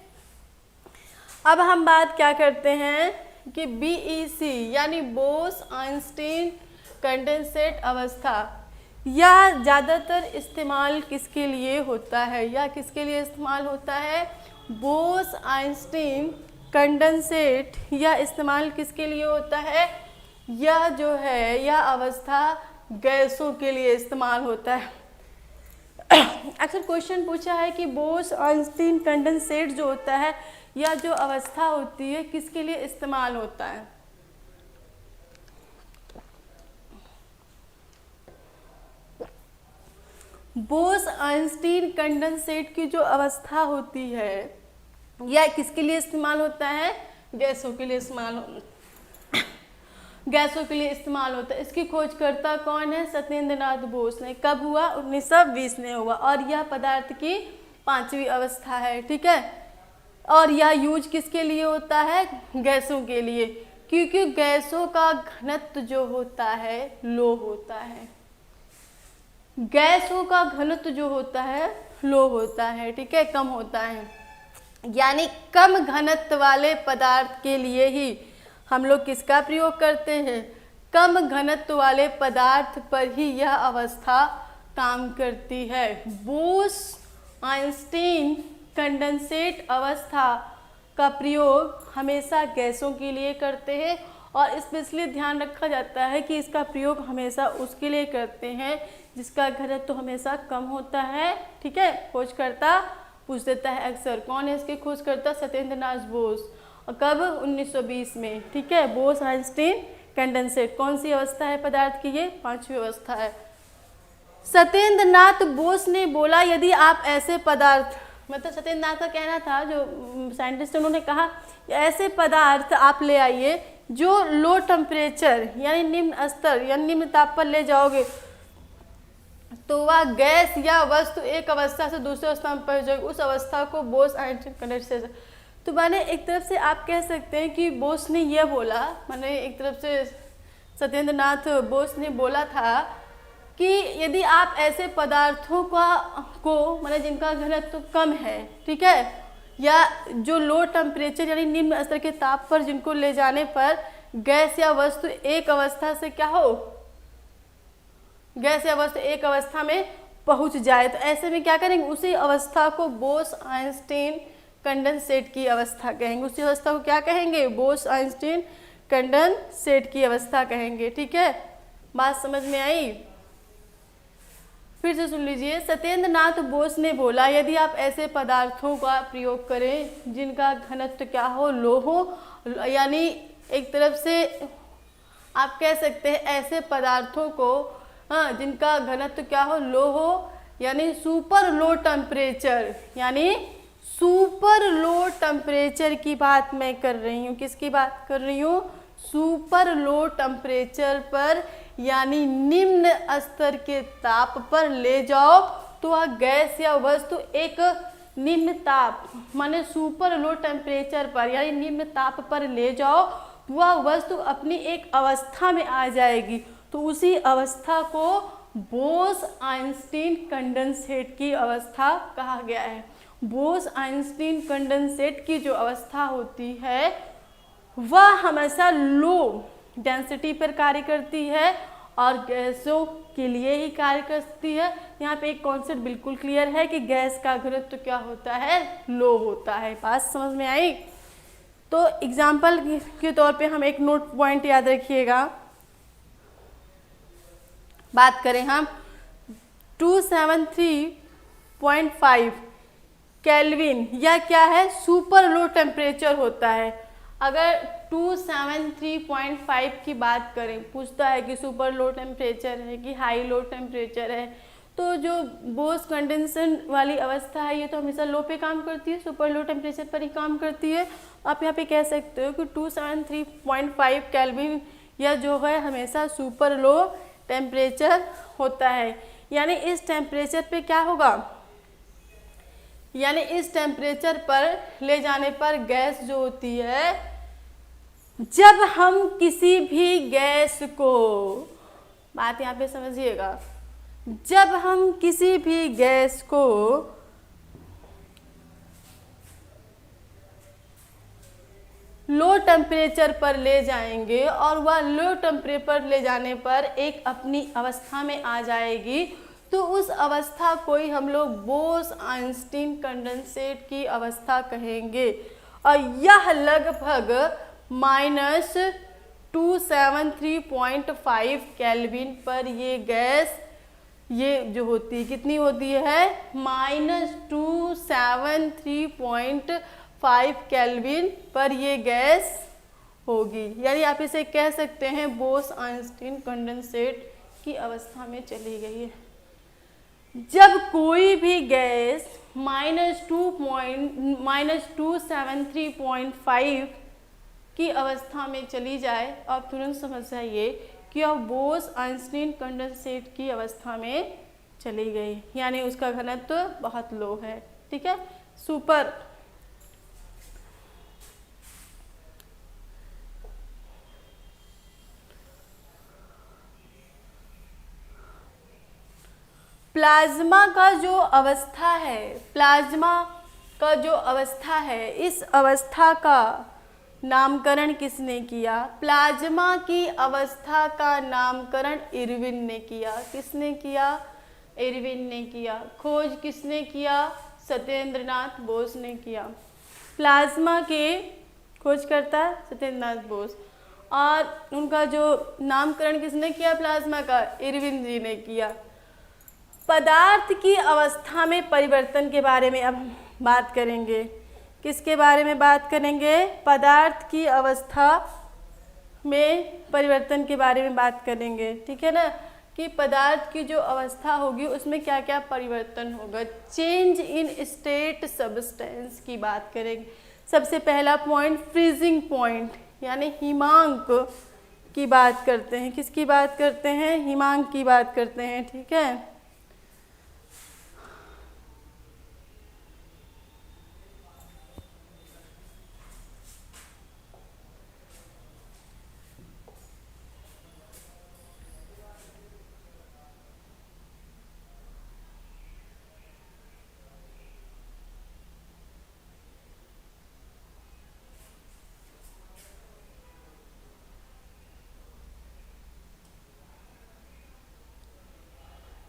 [SPEAKER 1] अब हम बात क्या करते हैं कि BEC यानी बोस-आइंस्टीन कंडेंसेट अवस्था, यह ज़्यादातर इस्तेमाल किसके लिए होता है? या किसके लिए इस्तेमाल होता है? बोस-आइंस्टीन कंडेंसेट यह इस्तेमाल किसके लिए होता है? यह जो है यह अवस्था गैसों के लिए इस्तेमाल होता है। अक्सर क्वेश्चन पूछा है कि बोस-आइंस्टीन कंडेंसेट जो होता है या जो अवस्था होती है किसके लिए इस्तेमाल होता है? बोस-आइंस्टीन कंडेंसेट की जो अवस्था होती है यह किसके लिए इस्तेमाल होता है? गैसों के लिए इस्तेमाल होता है। इसकी खोजकर्ता कौन है? सत्येंद्रनाथ बोस ने। कब हुआ? 1920 में हुआ। और यह पदार्थ की पांचवी अवस्था है। ठीक है, और यह यूज किसके लिए होता है? गैसों के लिए, क्योंकि गैसों का घनत्व जो होता है लो होता है। गैसों का घनत्व जो होता है लो होता है। ठीक है, कम होता है। यानी कम घनत्व वाले पदार्थ के लिए ही हम लोग किसका प्रयोग करते हैं? कम घनत्व वाले पदार्थ पर ही यह अवस्था काम करती है। बोस-आइंस्टीन कंडेंसेट अवस्था का प्रयोग हमेशा गैसों के लिए करते हैं और स्पेशली ध्यान रखा जाता है कि इसका प्रयोग हमेशा उसके लिए करते हैं जिसका घनत्व तो हमेशा कम होता है। ठीक है, खोजकर्ता पूछ देता है अक्सर। कौन है इसके खोजकर्ता? सत्येंद्रनाथ बोस। और कब? 1920 में। ठीक है, बोस-आइंस्टीन कंडेंसेट कौन सी अवस्था है पदार्थ की? ये पांचवी अवस्था है। सत्येंद्रनाथ बोस ने बोला यदि आप ऐसे पदार्थ, मतलब सत्येंद्रनाथ का कहना था, जो साइंटिस्ट उन्होंने कहा ऐसे पदार्थ आप ले आइए जो लो टेम्परेचर यानी निम्न स्तर या निम्न ताप पर ले जाओगे तो वह गैस या वस्तु एक अवस्था से दूसरी अवस्था में पहुंच जाएगी। उस अवस्था को बोस-आइंस्टीन कंडेंसेट। तो माने एक तरफ से आप कह सकते हैं कि बोस ने यह बोला, माने एक तरफ से सत्येंद्रनाथ बोस ने बोला था कि यदि आप ऐसे पदार्थों को माने जिनका घनत्व कम है, ठीक है, या जो लो टेम्परेचर यानी निम्न स्तर के ताप पर जिनको ले जाने पर गैस या वस्तु एक अवस्था से क्या हो, गैस या वस्तु एक अवस्था में पहुंच जाए, तो ऐसे में क्या करेंगे? उसी अवस्था को बोस-आइंस्टीन कंडेंसेट की अवस्था कहेंगे। उसी अवस्था को क्या कहेंगे? बोस-आइंस्टीन कंडेंसेट की अवस्था कहेंगे। ठीक है, बात समझ में आई? फिर से सुन लीजिए। सत्येंद्रनाथ बोस ने बोला यदि आप ऐसे पदार्थों का प्रयोग करें जिनका घनत्व क्या हो? लो हो, यानी एक तरफ से आप कह सकते हैं ऐसे पदार्थों को, हाँ, जिनका घनत्व क्या हो? लो हो, यानी सुपर लो टेम्परेचर, यानी सुपर लो टेम्परेचर की बात मैं कर रही हूँ। किसकी बात कर रही हूँ? सुपर लो टेम्परेचर पर यानी निम्न स्तर के ताप पर ले जाओ तो वह गैस या वस्तु एक निम्न ताप माने सुपर लो टेम्परेचर पर यानी निम्न ताप पर ले जाओ, वह वस्तु अपनी एक अवस्था में आ जाएगी। तो उसी अवस्था को बोस-आइंस्टीन कंडेंसेट की अवस्था कहा गया है। बोस-आइंस्टीन कंडेंसेट की जो अवस्था होती है वह हमेशा लो डेंसिटी पर कार्य करती है और गैसों के लिए ही कार्य करती है। यहाँ पे एक कॉन्सेप्ट बिल्कुल क्लियर है कि गैस का घनत्व क्या होता है, लो होता है। बात समझ में आई? तो एग्जाम्पल के तौर पे हम एक नोट पॉइंट याद रखिएगा। बात करें हम 273.5 केल्विन, यह क्या है, सुपर लो टेम्परेचर होता है। अगर 273.5 की बात करें, पूछता है कि सुपर लो टेम्परेचर है कि हाई लो टेम्परेचर है, तो जो बोस कंडेंसन वाली अवस्था है ये तो हमेशा लो पे काम करती है, सुपर लो टेम्परेचर पर ही काम करती है। आप यहाँ पे कह सकते हो कि 273.5 केल्विन यह जो है हमेशा सुपर लो टेम्परेचर होता है। यानी इस टेम्परेचर पे क्या होगा, यानी इस टेम्परेचर पर ले जाने पर गैस जो होती है, जब हम किसी भी गैस को, बात यहाँ पे समझिएगा, जब हम किसी भी गैस को लो टेम्परेचर पर ले जाएंगे और वह लो टेम्परेचर पर ले जाने पर एक अपनी अवस्था में आ जाएगी, तो उस अवस्था को ही हम लोग बोस-आइंस्टीन कंडेंसेट की अवस्था कहेंगे। और यह लगभग -273.5 केल्विन पर ये गैस ये जो होती है, कितनी होती है, -273.5 केल्विन पर ये गैस होगी। यानी आप इसे कह सकते हैं बोस-आइंस्टीन कंडेंसेट की अवस्था में चली गई है। जब कोई भी गैस -273.5 की अवस्था में चली जाए, आप तुरंत समझ जाइए कि अब बोस-आइंस्टीन कंडेंसेट की अवस्था में चली गई, यानी उसका घनत्व बहुत लो है। ठीक है, सुपर प्लाज्मा का जो अवस्था है, प्लाज्मा का जो अवस्था है, इस अवस्था का नामकरण किसने किया? प्लाज्मा की अवस्था का नामकरण इरविन ने किया। किसने किया? इरविन ने किया। खोज किसने किया? सत्येंद्रनाथ बोस ने किया। प्लाज्मा के खोजकर्ता सत्येंद्रनाथ बोस, और उनका जो नामकरण किसने किया प्लाज्मा का? इरविन जी ने किया। पदार्थ की अवस्था में परिवर्तन के बारे में अब हम बात करेंगे। किसके बारे में बात करेंगे? पदार्थ की अवस्था में परिवर्तन के बारे में बात करेंगे। ठीक है ना, कि पदार्थ की जो अवस्था होगी उसमें क्या क्या परिवर्तन होगा। चेंज इन स्टेट सब्सटेंस की बात करेंगे। सबसे पहला पॉइंट फ्रीजिंग पॉइंट यानी हिमांक की बात करते हैं। किसकी बात करते हैं? हिमांक की बात करते हैं। ठीक है,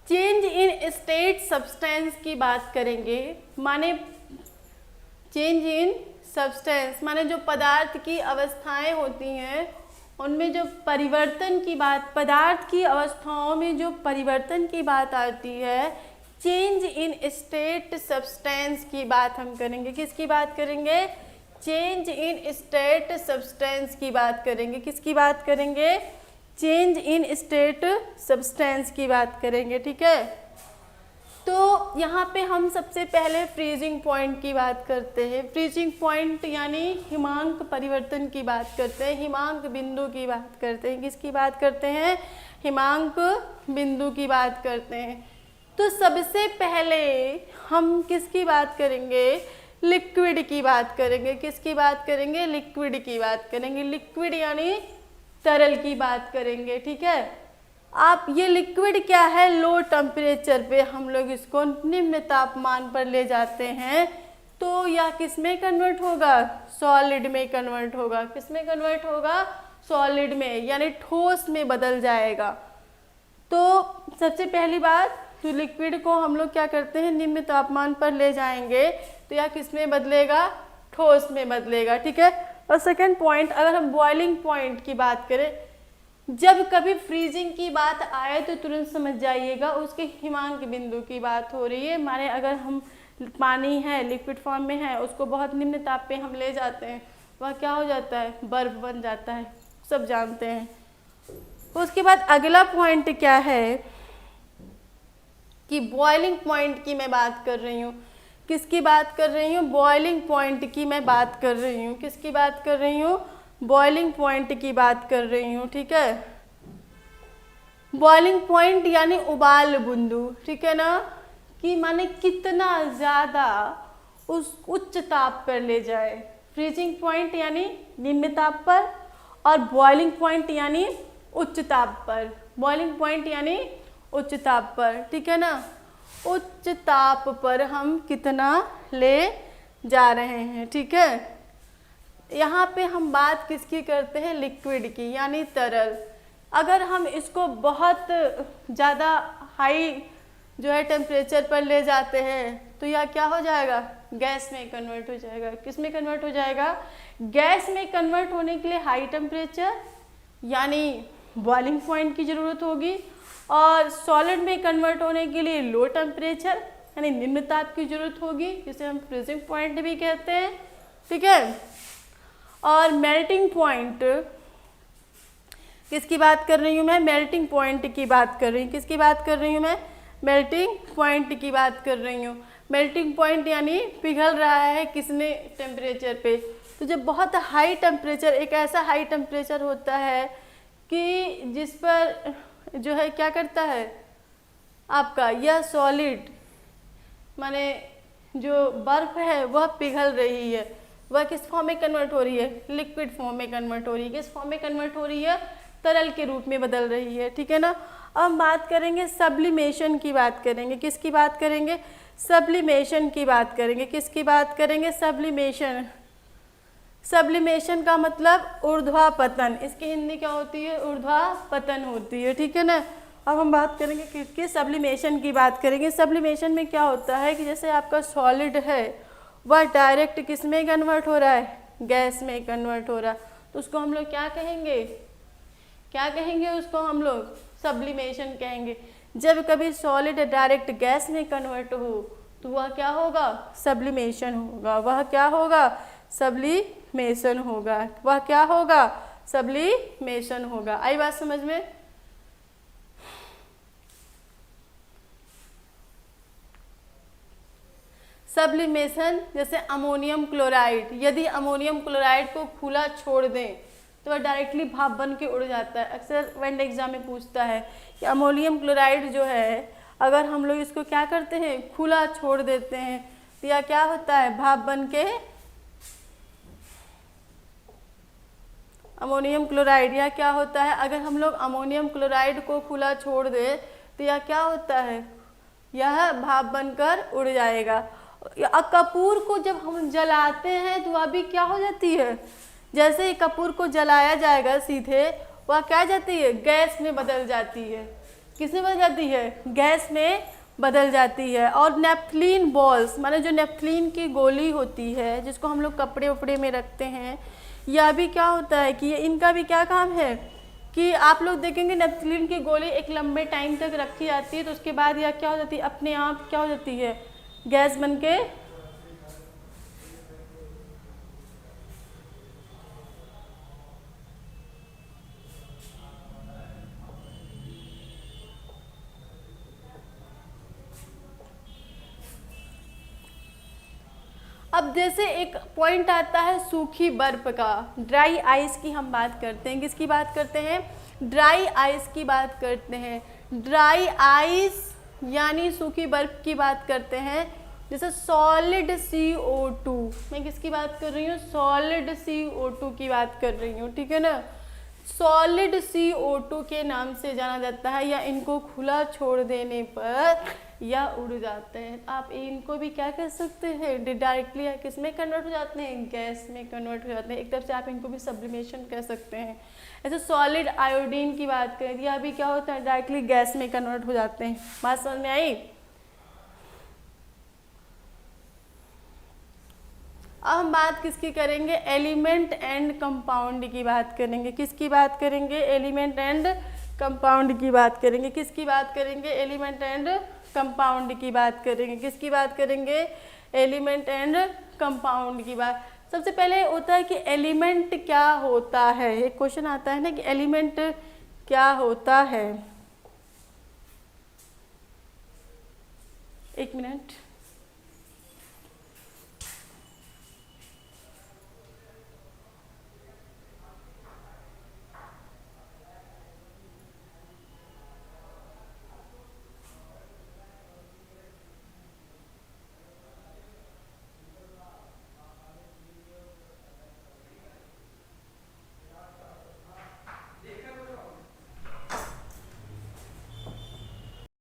[SPEAKER 1] चेंज इन स्टेट सब्सटेंस की बात करेंगे। माने चेंज इन सब्सटेंस माने जो पदार्थ की अवस्थाएं होती हैं उनमें जो परिवर्तन की बात, पदार्थ की अवस्थाओं में जो परिवर्तन की बात आती है, चेंज इन स्टेट सब्सटेंस की बात हम करेंगे। किसकी बात करेंगे? चेंज इन स्टेट सब्सटेंस की बात करेंगे। किसकी बात करेंगे? चेंज इन स्टेट सब्सटेंस की बात करेंगे। ठीक है, तो यहाँ पे हम सबसे पहले फ्रीजिंग पॉइंट की बात करते हैं। फ्रीजिंग पॉइंट यानी हिमांक परिवर्तन की बात करते हैं, हिमांक बिंदु की बात करते हैं। किसकी बात करते हैं? हिमांक बिंदु की बात करते हैं। तो सबसे पहले हम किसकी बात करेंगे? लिक्विड की बात करेंगे। किसकी बात करेंगे? लिक्विड की बात करेंगे। लिक्विड यानी तरल की बात करेंगे, ठीक है। आप ये लिक्विड क्या है? लो टेम्परेचर पे हम लोग इसको निम्न तापमान पर ले जाते हैं, तो यह किस में कन्वर्ट होगा? सॉलिड में कन्वर्ट होगा। किस में कन्वर्ट होगा? सॉलिड में, यानी ठोस में बदल जाएगा। तो सबसे पहली बात, तो लिक्विड को हम लोग क्या करते हैं? निम्न तापमान पर ले जाएंगे, तो यह किस में बदलेगा? ठोस में बदलेगा, ठीक है। और सेकेंड पॉइंट, अगर हम बॉइलिंग पॉइंट की बात करें, जब कभी फ्रीजिंग की बात आए तो तुरंत समझ जाइएगा उसके हिमांक बिंदु की बात हो रही है। माने अगर हम पानी है, लिक्विड फॉर्म में है, उसको बहुत निम्न ताप पे हम ले जाते हैं, वह क्या हो जाता है? बर्फ बन जाता है, सब जानते हैं। उसके बाद अगला पॉइंट क्या है कि बॉइलिंग पॉइंट की मैं बात कर रही हूँ। किसकी बात कर रही हूँ? बॉइलिंग पॉइंट की मैं बात कर रही हूँ। किसकी बात कर रही हूँ? बॉइलिंग पॉइंट की बात कर रही हूँ, ठीक है। बॉइलिंग पॉइंट यानी उबाल बिंदु, ठीक है ना, कि माने कितना ज़्यादा उस उच्च ताप पर ले जाए। फ्रीजिंग पॉइंट यानी निम्न ताप पर, और बॉइलिंग पॉइंट यानी उच्च ताप पर। बॉइलिंग पॉइंट यानी उच्च ताप पर, ठीक है ना। उच्च ताप पर हम कितना ले जा रहे हैं, ठीक है। यहाँ पे हम बात किसकी करते हैं? लिक्विड की, यानी तरल। अगर हम इसको बहुत ज़्यादा हाई जो है टेम्परेचर पर ले जाते हैं, तो यह क्या हो जाएगा? गैस में कन्वर्ट हो जाएगा। किस में कन्वर्ट हो जाएगा? गैस में कन्वर्ट होने के लिए हाई टेम्परेचर यानी बॉइलिंग पॉइंट की ज़रूरत होगी, और सॉलिड में कन्वर्ट होने के लिए लो टेम्परेचर यानी निम्न ताप की जरूरत होगी, जिसे हम फ्रीजिंग पॉइंट भी कहते हैं, ठीक है। और मेल्टिंग पॉइंट, किसकी बात कर रही हूँ मैं? मेल्टिंग पॉइंट की बात कर रही हूँ। किसकी बात कर रही हूँ मैं? मेल्टिंग पॉइंट की बात कर रही हूँ। मेल्टिंग पॉइंट यानी पिघल रहा है किसने? टेम्परेचर पे। तो जब बहुत हाई टेम्परेचर, एक ऐसा हाई टेम्परेचर होता है कि जिस पर जो है क्या करता है आपका यह सॉलिड, माने जो बर्फ है वह पिघल रही है, वह किस फॉर्म में कन्वर्ट हो रही है? लिक्विड फॉर्म में कन्वर्ट हो रही है। किस फॉर्म में कन्वर्ट हो रही है? तरल के रूप में बदल रही है, ठीक है ना। अब हम बात करेंगे सब्लिमेशन की बात करेंगे। किसकी बात करेंगे? सब्लिमेशन की बात करेंगे। किसकी बात करेंगे? सब्लिमेशन। सब्लिमेशन का मतलब ऊर्ध्वापतन। इसकी हिंदी क्या होती है? ऊर्ध्वापतन होती है, ठीक है ना। अब हम बात करेंगे किसकी? सब्लिमेशन की बात करेंगे। सब्लिमेशन में क्या होता है कि जैसे आपका सॉलिड है वह डायरेक्ट किस में कन्वर्ट हो रहा है? गैस में कन्वर्ट हो रहा है, तो उसको हम लोग क्या कहेंगे? क्या कहेंगे उसको? हम लोग सब्लिमेशन कहेंगे। जब कभी सॉलिड डायरेक्ट गैस में कन्वर्ट हो तो वह क्या होगा? सब्लिमेशन होगा। वह क्या होगा? सब्लिमेशन होगा। वह क्या होगा? सब्लिमेशन होगा। आई बात समझ में? सब्लिमेशन, जैसे अमोनियम क्लोराइड, यदि अमोनियम क्लोराइड को खुला छोड़ दें तो वह डायरेक्टली भाप बन के उड़ जाता है। अक्सर वन एग्जाम में पूछता है कि अमोनियम क्लोराइड जो है अगर हम लोग इसको क्या करते हैं? खुला छोड़ देते हैं, तो यह क्या होता है? भाप बन के अमोनियम क्लोराइड, यह क्या होता है? अगर हम लोग अमोनियम क्लोराइड को खुला छोड़ दें तो यह क्या होता है? यह भाप बनकर उड़ जाएगा। कपूर को जब हम जलाते हैं तो वह भी क्या हो जाती है? जैसे ही कपूर को जलाया जाएगा सीधे, वह क्या जाती है? गैस में बदल जाती है। किस में बदल जाती है? गैस में बदल जाती है। और नेफ्थलीन बॉल्स, माने जो नेफ्थलीन की गोली होती है जिसको हम लोग कपड़े वपड़े में रखते हैं, यह भी क्या होता है कि इनका भी क्या काम है कि आप लोग देखेंगे नेफ्थलीन की गोली एक लंबे टाइम तक रखी जाती है, तो उसके बाद यह क्या हो जाती है? अपने आप क्या हो जाती है? गैस बन के अब जैसे एक पॉइंट आता है सूखी बर्फ का, ड्राई आइस की हम बात करते हैं। किसकी बात करते हैं? ड्राई आइस की बात करते हैं, ड्राई आइस यानी सूखी बर्फ की बात करते हैं। जैसे सॉलिड CO2, मैं किसकी बात कर रही हूँ, सॉलिड CO2 की बात कर रही हूँ, ठीक है ना। सॉलिड CO2 के नाम से जाना जाता है, या इनको खुला छोड़ देने पर या उड़ जाते हैं। आप इनको भी क्या कह सकते हैं, डायरेक्टली या किस में कन्वर्ट हो जाते हैं, गैस में कन्वर्ट हो जाते हैं। एक तरफ से आप इनको भी सब्लिमेशन कह सकते हैं। ऐसे सॉलिड आयोडीन की बात करें, यह भी क्या होता है, डायरेक्टली गैस में कन्वर्ट हो जाते हैं। बात समझ में आई। अब हम बात किसकी करेंगे, एलिमेंट एंड कंपाउंड की बात करेंगे। किसकी बात करेंगे, एलिमेंट एंड कंपाउंड की बात करेंगे। किसकी बात करेंगे, एलिमेंट एंड कंपाउंड की बात करेंगे। किसकी बात करेंगे, एलिमेंट एंड कंपाउंड की बात। सबसे पहले होता है कि एलिमेंट क्या होता है। एक क्वेश्चन आता है ना कि एलिमेंट क्या होता है। एक मिनट,